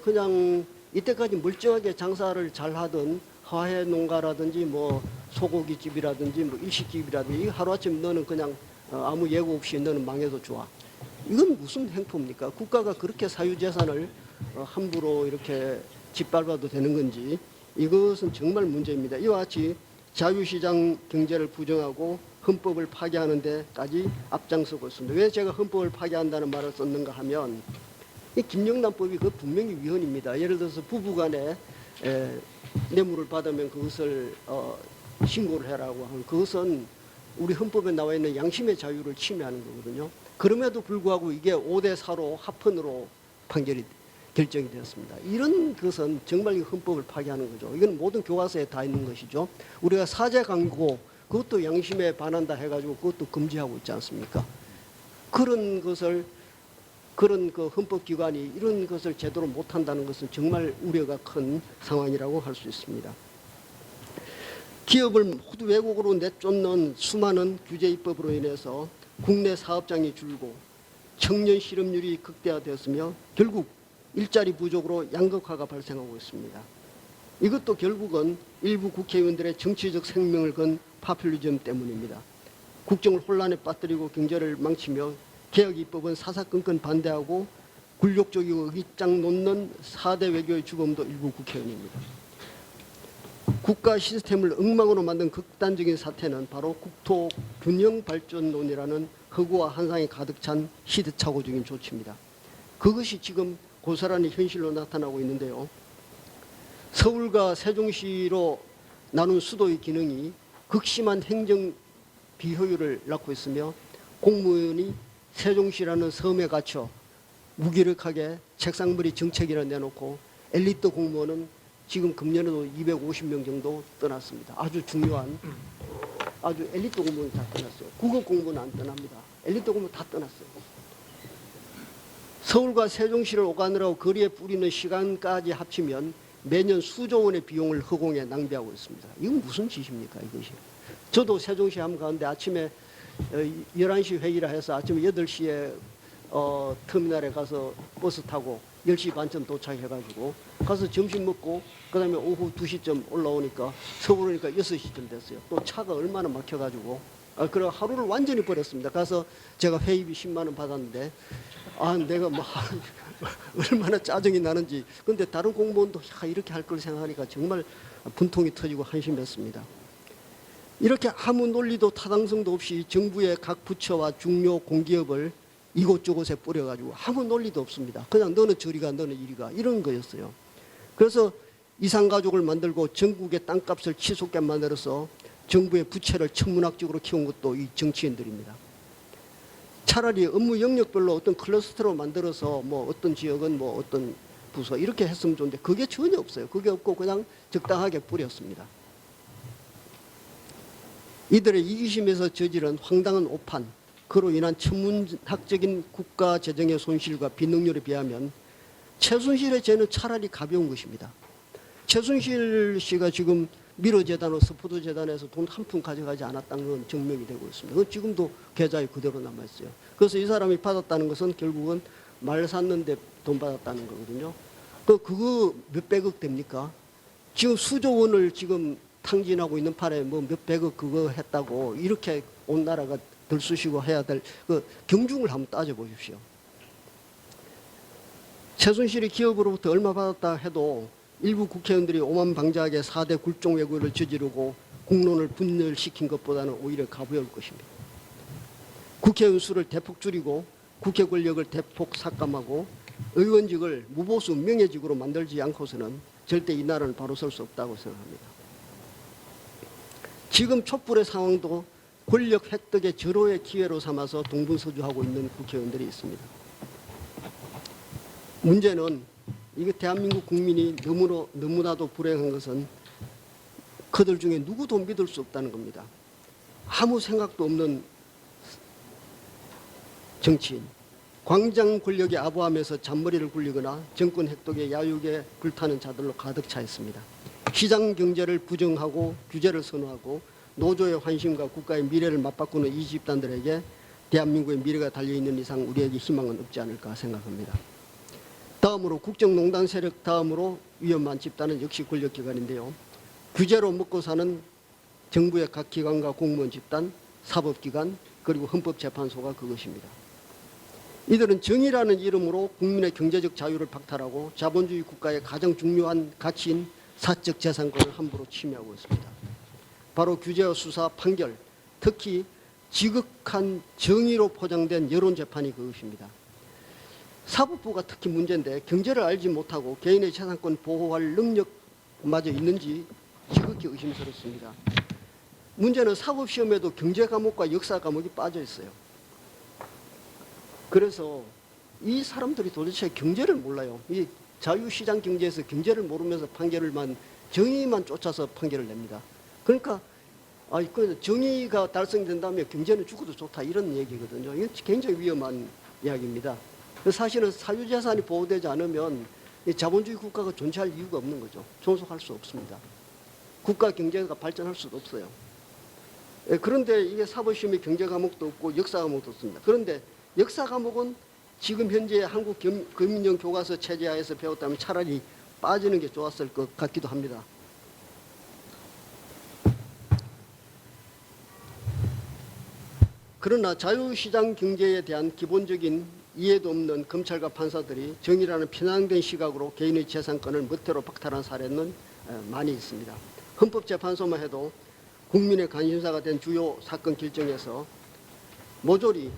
[SPEAKER 7] 그냥 이때까지 멀쩡하게 장사를 잘하던 화훼 농가라든지 뭐 소고기집이라든지 뭐 일식집이라든지 하루아침 너는 그냥 아무 예고 없이 너는 망해도 좋아. 이건 무슨 행포입니까? 국가가 그렇게 사유재산을 함부로 이렇게 짓밟아도 되는 건지 이것은 정말 문제입니다. 이와 같이 자유시장 경제를 부정하고 헌법을 파괴하는 데까지 앞장서고 있습니다. 왜 제가 헌법을 파괴한다는 말을 썼는가 하면 이 김영란법이 그 분명히 위헌입니다. 예를 들어서 부부간에 뇌물을 받으면 그것을 신고를 해라고 하는 그것은 우리 헌법에 나와 있는 양심의 자유를 침해하는 거거든요. 그럼에도 불구하고 이게 5대4로 합헌으로 판결이 결정이 되었습니다. 이런 것은 정말 헌법을 파괴하는 거죠. 이건 모든 교과서에 다 있는 것이죠. 우리가 사제 강고 그것도 양심에 반한다 해가지고 그것도 금지하고 있지 않습니까? 그런 것을 그런 그 헌법기관이 이런 것을 제대로 못한다는 것은 정말 우려가 큰 상황이라고 할 수 있습니다. 기업을 모두 외국으로 내쫓는 수많은 규제 입법으로 인해서 국내 사업장이 줄고 청년 실업률이 극대화되었으며 결국 일자리 부족으로 양극화가 발생하고 있습니다. 이것도 결국은 일부 국회의원들의 정치적 생명을 건 파퓰리즘 때문입니다. 국정을 혼란에 빠뜨리고 경제를 망치며 개혁 입법은 사사건건 반대하고 굴욕적이고 입장 놓는 4대 외교의 주범도 일부 국회의원입니다. 국가 시스템을 엉망으로 만든 극단적인 사태는 바로 국토 균형 발전론이라는 허구와 환상이 가득 찬 시대착오적인 조치입니다. 그것이 지금 고스란히 현실로 나타나고 있는데요. 서울과 세종시로 나눈 수도의 기능이 극심한 행정 비효율을 낳고 있으며 공무원이 세종시라는 섬에 갇혀 무기력하게 책상머리 정책이라 내놓고 엘리트 공무원은 지금 금년에도 250명 정도 떠났습니다. 아주 중요한 아주 엘리트 공무원이 다 떠났어요. 국어 공무원은 안 떠납니다. 엘리트 공무원 다 떠났어요. 서울과 세종시를 오가느라고 거리에 뿌리는 시간까지 합치면 매년 수조 원의 비용을 허공에 낭비하고 있습니다. 이건 무슨 짓입니까, 이것이? 저도 세종시 한번 가는데 아침에 11시 회의라 해서 아침 8시에 터미널에 가서 버스 타고 10시 반쯤 도착해가지고 가서 점심 먹고 그 다음에 오후 2시쯤 올라오니까 서울 오니까 6시쯤 됐어요. 또 차가 얼마나 막혀가지고 그래 하루를 완전히 버렸습니다. 가서 제가 회의비 10만 원 받았는데 내가 뭐 얼마나 짜증이 나는지. 근데 다른 공무원도 이렇게 할 걸 생각하니까 정말 분통이 터지고 한심했습니다. 이렇게 아무 논리도 타당성도 없이 정부의 각 부처와 중요 공기업을 이곳저곳에 뿌려가지고 아무 논리도 없습니다. 그냥 너는 저리 가, 너는 이리 가, 이런 거였어요. 그래서 이산가족을 만들고 전국의 땅값을 치솟게 만들어서 정부의 부채를 천문학적으로 키운 것도 이 정치인들입니다. 차라리 업무 영역별로 어떤 클러스터로 만들어서 뭐 어떤 지역은 뭐 어떤 부서 이렇게 했으면 좋은데 그게 전혀 없어요. 그게 없고 그냥 적당하게 뿌렸습니다. 이들의 이기심에서 저지른 황당한 오판, 그로 인한 천문학적인 국가 재정의 손실과 비능률에 비하면 최순실의 죄는 차라리 가벼운 것입니다. 최순실 씨가 지금 미러재단으로 스포츠재단에서 돈 한 푼 가져가지 않았다는 건 증명이 되고 있습니다. 그건 지금도 계좌에 그대로 남아있어요. 그래서 이 사람이 받았다는 것은 결국은 말 샀는데 돈 받았다는 거거든요. 그거 몇백억 됩니까? 지금 수조 원을 지금 탕진하고 있는 판에 뭐 몇백억 그거 했다고 이렇게 온 나라가 들쑤시고 해야 될 그 경중을 한번 따져보십시오. 최순실이 기업으로부터 얼마 받았다 해도 일부 국회의원들이 오만방자하게 4대 굴종 외교를 저지르고 공론을 분열시킨 것보다는 오히려 가부여울 것입니다. 국회의원 수를 대폭 줄이고 국회 권력을 대폭 삭감하고 의원직을 무보수 명예직으로 만들지 않고서는 절대 이 나라는 바로 설 수 없다고 생각합니다. 지금 촛불의 상황도 권력 획득의 절호의 기회로 삼아서 동분서주하고 있는 국회의원들이 있습니다. 문제는 이게 대한민국 국민이 너무나도 불행한 것은 그들 중에 누구도 믿을 수 없다는 겁니다. 아무 생각도 없는 정치인, 광장 권력에 아부하면서 잔머리를 굴리거나 정권 획득의 야욕에 불타는 자들로 가득 차 있습니다. 시장 경제를 부정하고 규제를 선호하고 노조의 환심과 국가의 미래를 맞바꾸는 이 집단들에게 대한민국의 미래가 달려있는 이상 우리에게 희망은 없지 않을까 생각합니다. 다음으로 국정농단 세력 다음으로 위험한 집단은 역시 권력기관인데요. 규제로 먹고 사는 정부의 각 기관과 공무원 집단, 사법기관, 그리고 헌법재판소가 그것입니다. 이들은 정의라는 이름으로 국민의 경제적 자유를 박탈하고 자본주의 국가의 가장 중요한 가치인 사적 재산권을 함부로 침해하고 있습니다. 바로 규제와 수사, 판결, 특히 지극한 정의로 포장된 여론재판이 그것입니다. 사법부가 특히 문제인데 경제를 알지 못하고 개인의 재산권 보호할 능력마저 있는지 지극히 의심스럽습니다. 문제는 사법시험에도 경제 과목과 역사 과목이 빠져 있어요. 그래서 이 사람들이 도대체 경제를 몰라요. 이 자유시장 경제에서 경제를 모르면서 판결을만 정의만 쫓아서 판결을 냅니다. 그러니까 정의가 달성된다면 경제는 죽어도 좋다 이런 얘기거든요. 이건 굉장히 위험한 이야기입니다. 사실은 사유재산이 보호되지 않으면 자본주의 국가가 존재할 이유가 없는 거죠. 존속할 수 없습니다. 국가 경제가 발전할 수도 없어요. 그런데 이게 사법시험에 경제 과목도 없고 역사 과목도 없습니다. 그런데 역사 과목은 지금 현재 한국 금융 교과서 체제하에서 배웠다면 차라리 빠지는 게 좋았을 것 같기도 합니다. 그러나 자유시장 경제에 대한 기본적인 이해도 없는 검찰과 판사들이 정의라는 편향된 시각으로 개인의 재산권을 멋대로 박탈한 사례는 많이 있습니다. 헌법재판소만 해도 국민의 관심사가 된 주요 사건 결정에서 모조리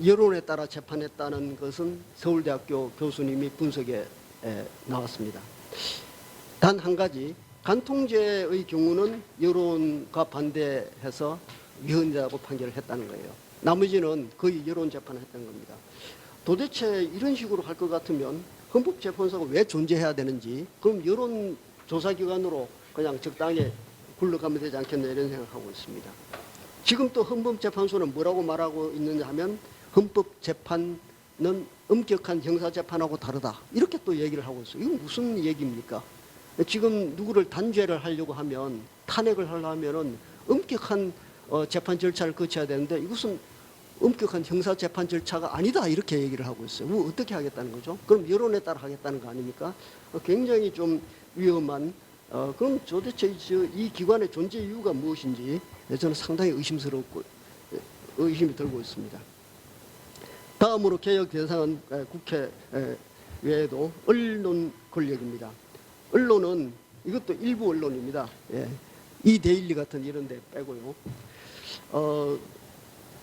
[SPEAKER 7] 여론에 따라 재판했다는 것은 서울대학교 교수님이 분석에 나왔습니다. 단 한 가지, 간통죄의 경우는 여론과 반대해서 위헌이라고 판결을 했다는 거예요. 나머지는 거의 여론 재판을 했다는 겁니다. 도대체 이런 식으로 할 것 같으면 헌법재판소가 왜 존재해야 되는지, 그럼 여론조사기관으로 그냥 적당히 굴러가면 되지 않겠나 이런 생각하고 있습니다. 지금 또 헌법재판소는 뭐라고 말하고 있느냐 하면 헌법재판은 엄격한 형사재판하고 다르다. 이렇게 또 얘기를 하고 있어요. 이건 무슨 얘기입니까? 지금 누구를 단죄를 하려고 하면, 탄핵을 하려면은 엄격한 재판 절차를 거쳐야 되는데 이것은 엄격한 형사재판 절차가 아니다. 이렇게 얘기를 하고 있어요. 뭐 어떻게 하겠다는 거죠? 그럼 여론에 따라 하겠다는 거 아닙니까? 굉장히 좀 위험한, 그럼 도대체 이 기관의 존재 이유가 무엇인지 저는 상당히 의심스럽고 의심이 들고 있습니다. 다음으로 개혁 대상은 국회 외에도 언론 권력입니다. 언론은 이것도 일부 언론입니다. 예. 이 데일리 같은 이런 데 빼고요.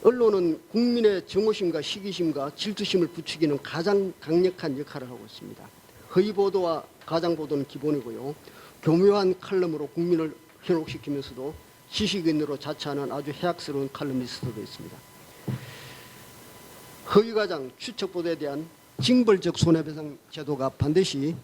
[SPEAKER 7] 언론은 국민의 정오심과 시기심과 질투심을 부추기는 가장 강력한 역할을 하고 있습니다. 허위 보도와 가장 보도는 기본이고요. 교묘한 칼럼으로 국민을 현혹시키면서도 지식인으로 자처하는 아주 해악스러운 칼럼니스트도 있습니다. 허위과장, 추측보도에 대한 징벌적 손해배상 제도가 반드시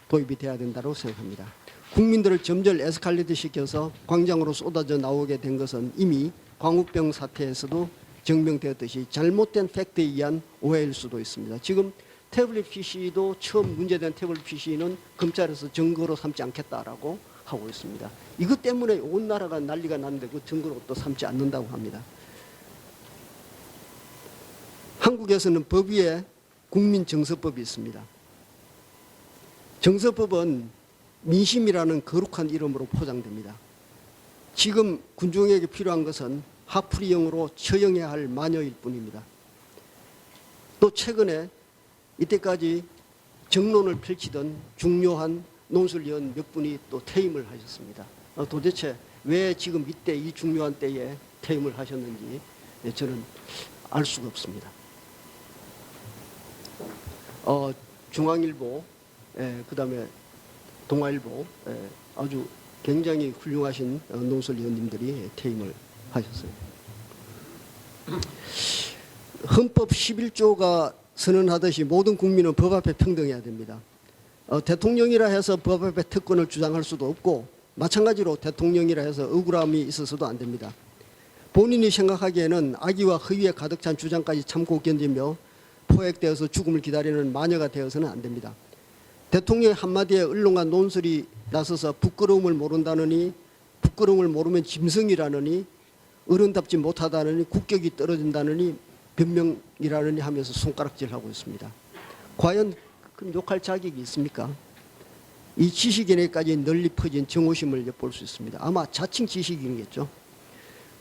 [SPEAKER 7] 도입이 돼야 된다고 생각합니다. 국민들을 점점 에스컬레이트 시켜서 광장으로 쏟아져 나오게 된 것은 이미 광우병 사태에서도 증명되었듯이 잘못된 팩트에 의한 오해일 수도 있습니다. 지금 태블릿 PC도 처음 문제된 태블릿 PC는 검찰에서 증거로 삼지 않겠다라고 하고 있습니다. 이것 때문에 온 나라가 난리가 났는데 그 증거로 또 삼지 않는다고 합니다. 한국에서는 법 위에 국민정서법이 있습니다. 정서법은 민심이라는 거룩한 이름으로 포장됩니다. 지금 군중에게 필요한 것은 하프리형으로 처형해야 할 마녀일 뿐입니다. 또 최근에 이때까지 정론을 펼치던 중요한 논술위원 몇 분이 또 퇴임을 하셨습니다. 도대체 왜 지금 이때 이 중요한 때에 퇴임을 하셨는지 저는 알 수가 없습니다. 중앙일보, 그다음에 동아일보, 아주 굉장히 훌륭하신 논술위원님들이 퇴임을 하셨어요. 헌법 11조가 선언하듯이 모든 국민은 법 앞에 평등해야 됩니다. 대통령이라 해서 법 앞에 특권을 주장할 수도 없고 마찬가지로 대통령이라 해서 억울함이 있어서도 안 됩니다. 본인이 생각하기에는 악의와 허위에 가득 찬 주장까지 참고 견디며 포획되어서 죽음을 기다리는 마녀가 되어서는 안 됩니다. 대통령의 한마디에 언론과 논설이 나서서 부끄러움을 모른다느니, 부끄러움을 모르면 짐승이라느니, 어른답지 못하다느니, 국격이 떨어진다느니, 변명이라느니 하면서 손가락질하고 있습니다. 과연 욕할 자격이 있습니까? 이 지식인에까지 널리 퍼진 정오심을 엿볼 수 있습니다. 아마 자칭 지식인이겠죠.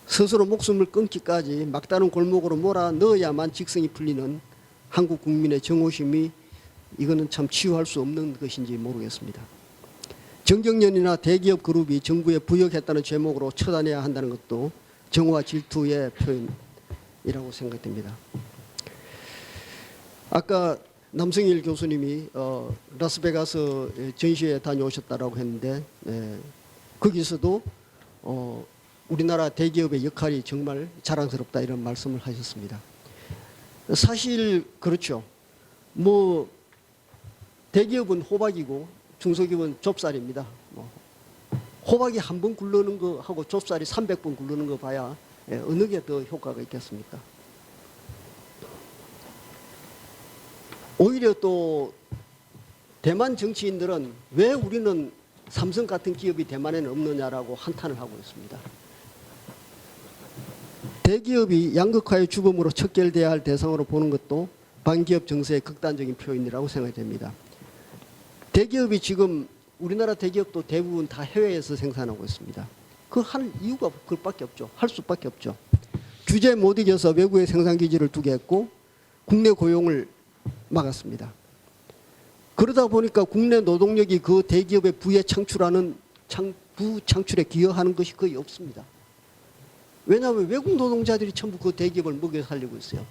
[SPEAKER 7] 스스로 목숨을 끊기까지 막다른 골목으로 몰아 넣어야만 직성이 풀리는 한국 국민의 정오심이 이거는 참 치유할 수 없는 것인지 모르겠습니다. 정경련이나 대기업 그룹이 정부에 부역했다는 제목으로 처단해야 한다는 것도 정오와 질투의 표현이라고 생각됩니다. 아까 남성일 교수님이 라스베가스 전시회에 다녀오셨다고 했는데 거기서도 우리나라 대기업의 역할이 정말 자랑스럽다 이런 말씀을 하셨습니다. 사실 그렇죠. 뭐 대기업은 호박이고 중소기업은 좁쌀입니다. 호박이 한 번 굴르는 거 하고 좁쌀이 300번 굴르는 거 봐야 어느 게 더 효과가 있겠습니까? 오히려 또 대만 정치인들은 왜 우리는 삼성 같은 기업이 대만에는 없느냐라고 한탄을 하고 있습니다. 대기업이 양극화의 주범으로 척결돼야 할 대상으로 보는 것도 반기업 정서의 극단적인 표현이라고 생각됩니다. 대기업이 지금 우리나라 대기업도 대부분 다 해외에서 생산하고 있습니다. 그 할 이유가 그것밖에 없죠. 할 수밖에 없죠. 규제 못 이겨서 외국에 생산 기지를 두게 했고 국내 고용을 막았습니다. 그러다 보니까 국내 노동력이 그 대기업의 부의 창출하는 부 창출에 기여하는 것이 거의 없습니다. 왜냐하면 외국 노동자들이 전부 그 대기업을 먹여 살리고 있어요.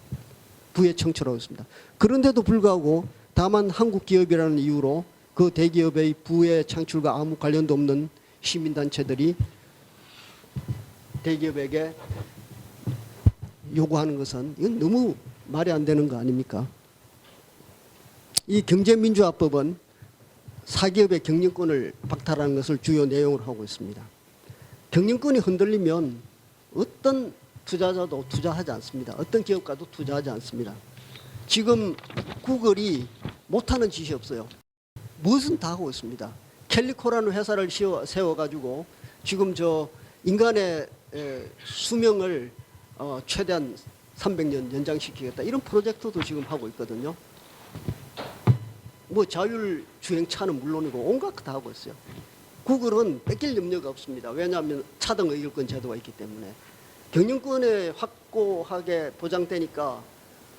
[SPEAKER 7] 부의 창출하고 있습니다. 그런데도 불구하고 다만 한국 기업이라는 이유로 그 대기업의 부의 창출과 아무 관련도 없는 시민단체들이 대기업에게 요구하는 것은 이건 너무 말이 안 되는 거 아닙니까? 이 경제민주화법은 사기업의 경영권을 박탈하는 것을 주요 내용으로 하고 있습니다. 경영권이 흔들리면 어떤 투자자도 투자하지 않습니다. 어떤 기업가도 투자하지 않습니다. 지금 구글이 못하는 짓이 없어요. 무엇은 다 하고 있습니다. 캘리코라는 회사를 세워가지고 지금 저 인간의 수명을 최대한 300년 연장시키겠다 이런 프로젝트도 지금 하고 있거든요. 뭐 자율주행차는 물론이고 온갖 거 다 하고 있어요. 구글은 뺏길 염려가 없습니다. 왜냐하면 차등 의결권 제도가 있기 때문에 경영권에 확고하게 보장되니까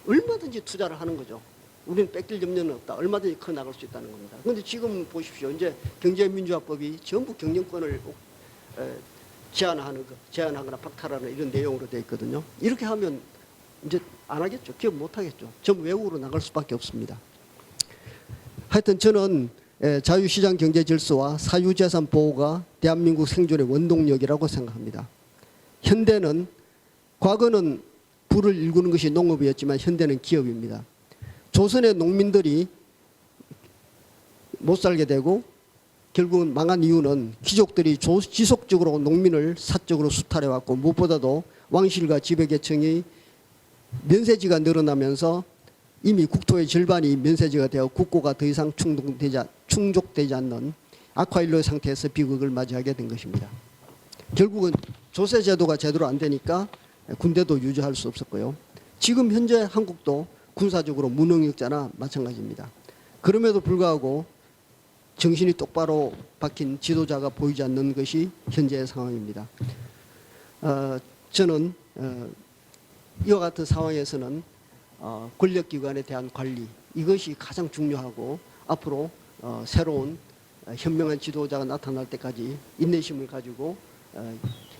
[SPEAKER 7] 얼마든지 투자를 하는 거죠. 우리는 뺏길 염려는 없다. 얼마든지 커 나갈 수 있다는 겁니다. 그런데 지금 보십시오. 이제 경제민주화법이 전부 경영권을 제한하거나 박탈하는 이런 내용으로 되어 있거든요. 이렇게 하면 이제 안 하겠죠. 기업 못 하겠죠. 전부 외국으로 나갈 수밖에 없습니다. 하여튼 저는 자유시장 경제 질서와 사유재산 보호가 대한민국 생존의 원동력이라고 생각합니다. 현대는 과거는 부를 일구는 것이 농업이었지만 현대는 기업입니다. 조선의 농민들이 못 살게 되고 결국은 망한 이유는 귀족들이 지속적으로 농민을 사적으로 수탈해왔고 무엇보다도 왕실과 지배계층이 면세지가 늘어나면서 이미 국토의 절반이 면세지가 되어 국고가 더 이상 충족되지 않는 악화일로의 상태에서 비극을 맞이하게 된 것입니다. 결국은 조세제도가 제대로 안 되니까 군대도 유지할 수 없었고요. 지금 현재 한국도 군사적으로 무능력자나 마찬가지입니다. 그럼에도 불구하고 정신이 똑바로 박힌 지도자가 보이지 않는 것이 현재의 상황입니다. 저는 이와 같은 상황에서는 권력기관에 대한 관리 이것이 가장 중요하고 앞으로 새로운 현명한 지도자가 나타날 때까지 인내심을 가지고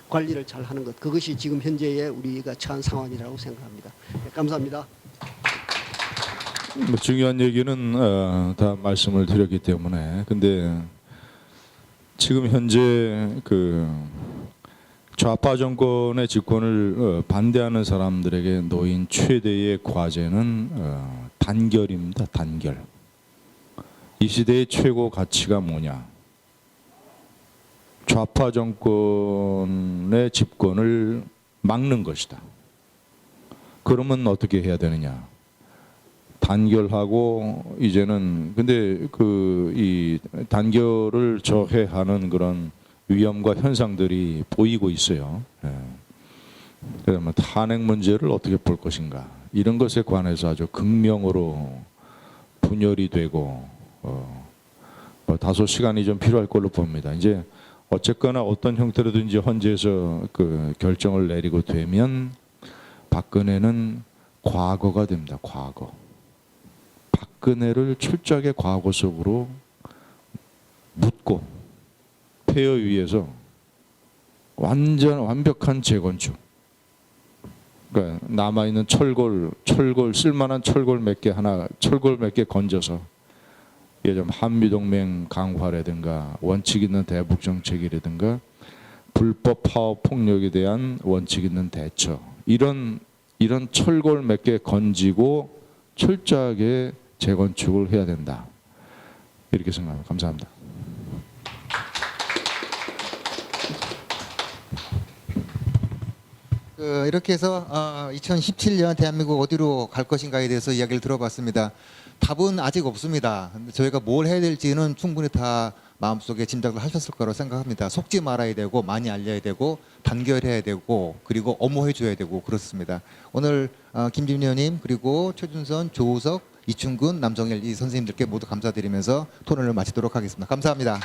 [SPEAKER 7] 관리를 잘 하는 것 그것이 지금 현재의 우리가 처한 상황이라고 생각합니다. 네, 감사합니다.
[SPEAKER 2] 뭐 중요한 얘기는 다 말씀을 드렸기 때문에 근데 지금 현재 그 좌파 정권의 집권을 반대하는 사람들에게 놓인 최대의 과제는 단결입니다. 단결. 이 시대의 최고 가치가 뭐냐? 좌파 정권의 집권을 막는 것이다. 그러면 어떻게 해야 되느냐? 단결하고 이제는 근데 이 단결을 저해하는 그런 위험과 현상들이 보이고 있어요. 그러면 탄핵 문제를 어떻게 볼 것인가 이런 것에 관해서 아주 극명으로 분열이 되고 뭐 다소 시간이 좀 필요할 걸로 봅니다. 이제 어쨌거나 어떤 형태로든지 헌재에서 그 결정을 내리고 되면 박근혜는 과거가 됩니다. 과거. 박근혜를 철저하게 과거 속으로 묻고 폐허 위에서 완벽한 재건축. 그러니까 남아 있는 철골 쓸만한 철골 몇 개 건져서 예전 한미동맹 강화라든가 원칙 있는 대북 정책이라든가 불법 파업 폭력에 대한 원칙 있는 대처 이런 철골 몇 개 건지고 철저하게 재건축을 해야 된다. 이렇게 생각합니다. 감사합니다.
[SPEAKER 1] 이렇게 해서 2017년 대한민국 어디로 갈 것인가에 대해서 이야기를 들어봤습니다. 답은 아직 없습니다. 저희가 뭘 해야 될지는 충분히 다 마음속에 짐작을 하셨을 거라고 생각합니다. 속지 말아야 되고 많이 알려야 되고 단결해야 되고 그리고 엄호해 줘야 되고 그렇습니다. 오늘 김진미 의원님 그리고 최준선, 조우석, 이충근, 남정일 이 선생님들께 모두 감사드리면서 토론을 마치도록 하겠습니다. 감사합니다.